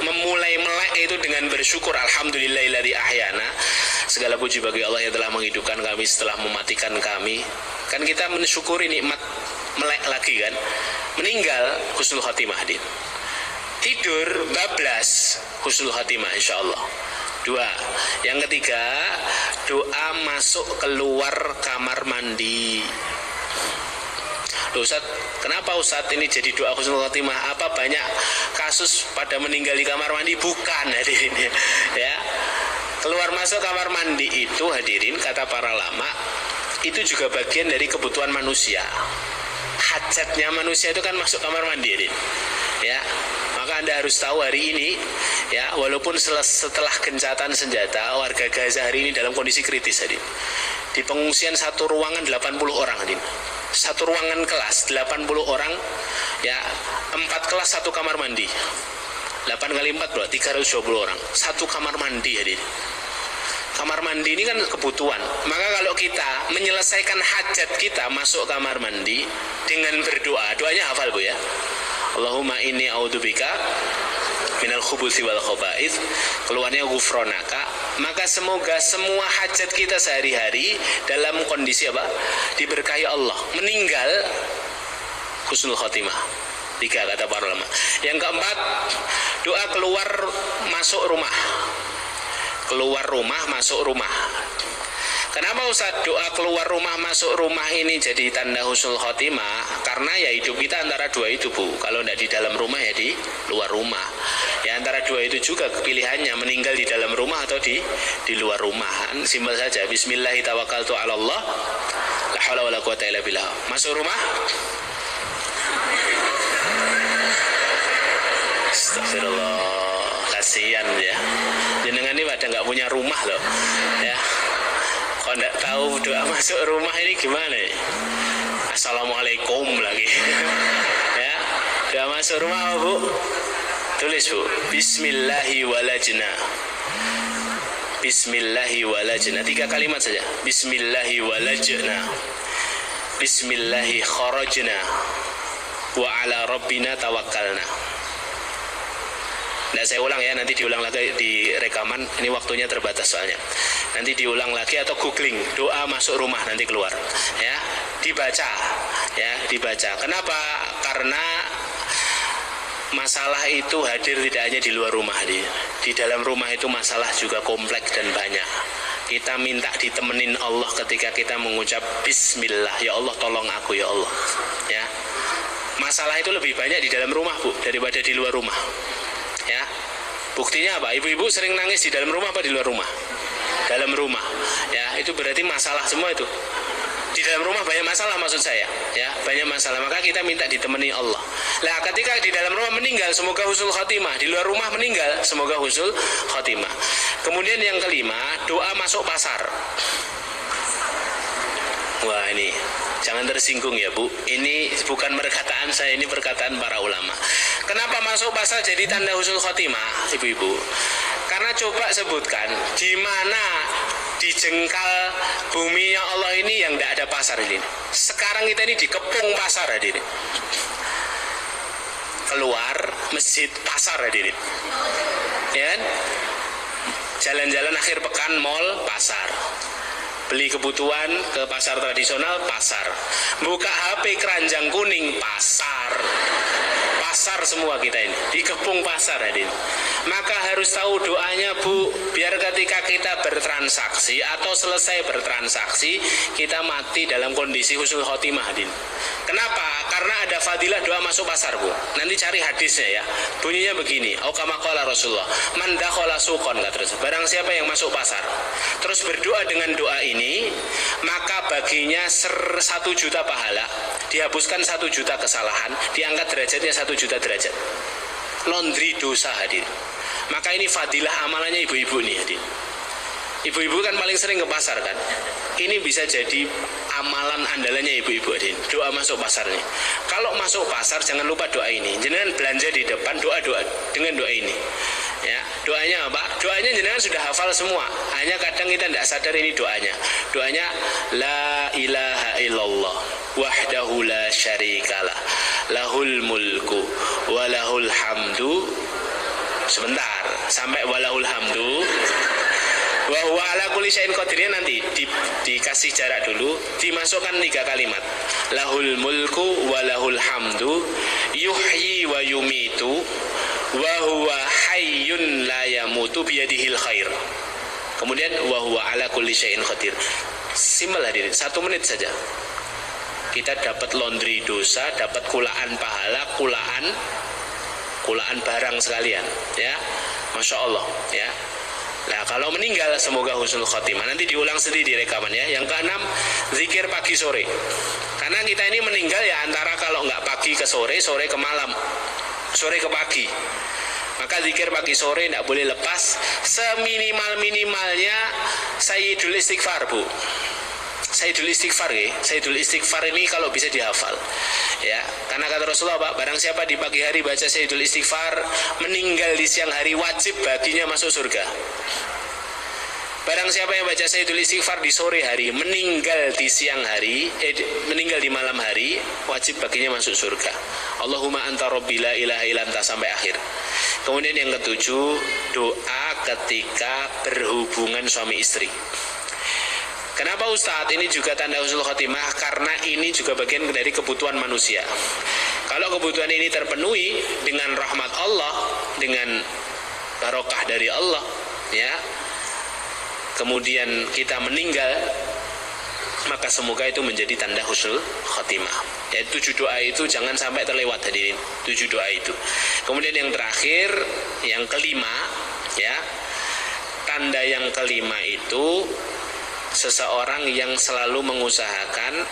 memulai melek itu dengan bersyukur alhamdulillahilladzi ahyana. Segala puji bagi Allah yang telah menghidupkan kami setelah mematikan kami. Kan kita mensyukuri nikmat melek lagi kan. Meninggal husnul khotimah, din. Tidur bablas husnul khotimah insyaallah. 2. Yang ketiga, doa masuk keluar kamar mandi. Loh Ustaz, kenapa Ustaz ini jadi doa husnul khotimah? Apa banyak kasus pada meninggal di kamar mandi? Bukan, hadirin, ya. Keluar masuk kamar mandi itu, hadirin, kata para ulama, itu juga bagian dari kebutuhan manusia. Hajatnya manusia itu kan masuk kamar mandi, hadirin. Ya, maka Anda harus tahu hari ini, ya, walaupun setelah gencatan senjata, warga Gaza hari ini dalam kondisi kritis, hadirin. Di pengungsian satu ruangan 80 orang, hadirin. Satu ruangan kelas 80 orang, ya, 4 kelas satu kamar mandi. 8 kali 4 berarti 320 orang. Satu kamar mandi, hadirin. Kamar mandi ini kan kebutuhan. Maka kalau kita menyelesaikan hajat kita masuk kamar mandi dengan berdoa, doanya hafal, Bu, ya. Allahumma inni a'udzubika minal khubuthi wal khaba'ith, keluarnya ghufranaka. Maka semoga semua hajat kita sehari-hari dalam kondisi apa? Diberkahi Allah. Meninggal husnul khotimah. 3 kata para ulama. Yang keempat, doa keluar masuk rumah. Keluar rumah masuk rumah. Kenapa Ustaz doa keluar rumah masuk rumah ini jadi tanda husnul khotimah? Karena ya hidup kita antara dua itu, Bu. Kalau tidak di dalam rumah ya di luar rumah. Ya antara dua itu juga pilihannya, meninggal di dalam rumah atau di luar rumah. Simpel saja. Bismillahirrahmanirrahim. La haula wala quwata illa billah. Masuk rumah. Astagfirullah. Kasihan ya. Jenengan ini pada nggak punya rumah loh. Ya. Kalau tidak tahu doa masuk rumah ini gimana? Assalamualaikum lagi. Ya. Doa masuk rumah Bu. Tulis Bu. Bismillahi walajna. Bismillahi walajna. 3 kalimat saja. Bismillahi walajna. Bismillahi kharajna. Wa ala rabbina tawakkalna. Nah, saya ulang ya, nanti diulang lagi di rekaman. Ini waktunya terbatas soalnya. Nanti diulang lagi atau googling doa masuk rumah nanti keluar. Ya, dibaca. Ya, dibaca. Kenapa? Karena masalah itu hadir tidak hanya di luar rumah, di dalam rumah itu masalah juga kompleks dan banyak. Kita minta ditemenin Allah ketika kita mengucap Bismillah. Ya Allah, tolong aku ya Allah. Ya, masalah itu lebih banyak di dalam rumah Bu daripada di luar rumah. Ya, buktinya apa? Ibu-ibu sering nangis di dalam rumah apa di luar rumah? Dalam rumah. Ya, itu berarti masalah semua itu. Di dalam rumah banyak masalah maksud saya. Ya, banyak masalah. Maka kita minta ditemani Allah. Nah, ketika di dalam rumah meninggal, semoga husnul khotimah. Di luar rumah meninggal, semoga husnul khotimah. Kemudian yang kelima, doa masuk pasar. Wah, ini jangan tersinggung ya Bu. Ini bukan perkataan saya, ini perkataan para ulama. Kenapa masuk pasar jadi tanda husnul khotimah, ibu-ibu? Karena coba sebutkan di mana di jengkal buminya Allah ini yang tidak ada pasar ini. Sekarang kita ini dikepung pasar ini. Keluar masjid pasar ini. Ya kan? Jalan-jalan akhir pekan mall pasar. Beli kebutuhan ke pasar tradisional pasar. Buka HP keranjang kuning pasar. Pasar semua kita ini, dikepung pasar ini. Maka harus tahu doanya Bu, biar ketika kita bertransaksi atau selesai bertransaksi, kita mati dalam kondisi husnul khotimah din. Kenapa? Karena ada fadilah doa masuk pasar Bu. Nanti cari hadisnya ya. Bunyinya begini, au kama qala Rasulullah, man dakhala suqan, terus barang siapa yang masuk pasar terus berdoa dengan doa ini, maka baginya 1 juta pahala, dihapuskan 1 juta kesalahan, diangkat derajatnya 1 juta derajat. Laundry dosa hadir. Maka ini fadilah amalannya ibu-ibu nih hadir. Ibu-ibu kan paling sering ke pasar kan. Ini bisa jadi amalan andalannya ibu-ibu hadir. Doa masuk pasar nih. Kalau masuk pasar jangan lupa doa ini. Jenengan belanja di depan, doa-doa dengan doa ini. Ya, doanya apa? Doanya jenengan sudah hafal semua. Hanya kadang kita tidak sadar ini doanya. Doanya la ilaha illallah wahdahu la syarikalah lahul mulku wa lahul hamdu. Sebentar, sampai walahul hamdu wa huwa ala kulli syai'in qadir nanti dikasih jarak dulu, dimasukkan 3 kalimat. Lahul mulku wa lahul hamdu yuhyi wa yumitu wa huwa hayyun la yamutu biyadihil khair. Kemudian wa huwa ala kulli syai'in qadir. Simpel hadirin, 1 menit saja. Kita dapat laundry dosa, dapat kulaan pahala, kulaan barang sekalian, ya. Masya Allah, ya. Nah, kalau meninggal semoga husnul khotimah. Nanti diulang sendiri di rekaman ya. Yang ke-6, zikir pagi sore. Karena kita ini meninggal ya antara kalau nggak pagi ke sore, sore ke malam, sore ke pagi. Maka zikir pagi sore tidak boleh lepas. Seminimal-minimalnya Sayyidul Istighfar Bu. Sayyidul Istighfar ya. Sayyidul Istighfar ini kalau bisa dihafal. Ya, karena kata Rasulullah Pak, barang siapa di pagi hari baca Sayyidul Istighfar, meninggal di siang hari wajib baginya masuk surga. Barang siapa yang baca Sayyidul Istighfar di sore hari, meninggal di siang hari, meninggal di malam hari, wajib baginya masuk surga. Allahumma anta rabbi la ilaha illa anta sampai akhir. Kemudian yang ke-7, doa ketika berhubungan suami istri. Kenapa Ustadz? Ini juga tanda husnul khotimah, karena ini juga bagian dari kebutuhan manusia. Kalau kebutuhan ini terpenuhi dengan rahmat Allah, dengan barokah dari Allah, ya, kemudian kita meninggal, maka semoga itu menjadi tanda husnul khotimah. Ya, 7 doa itu jangan sampai terlewat hadirin. 7 doa itu. Kemudian yang terakhir, yang kelima, ya, tanda yang kelima itu seseorang yang selalu mengusahakan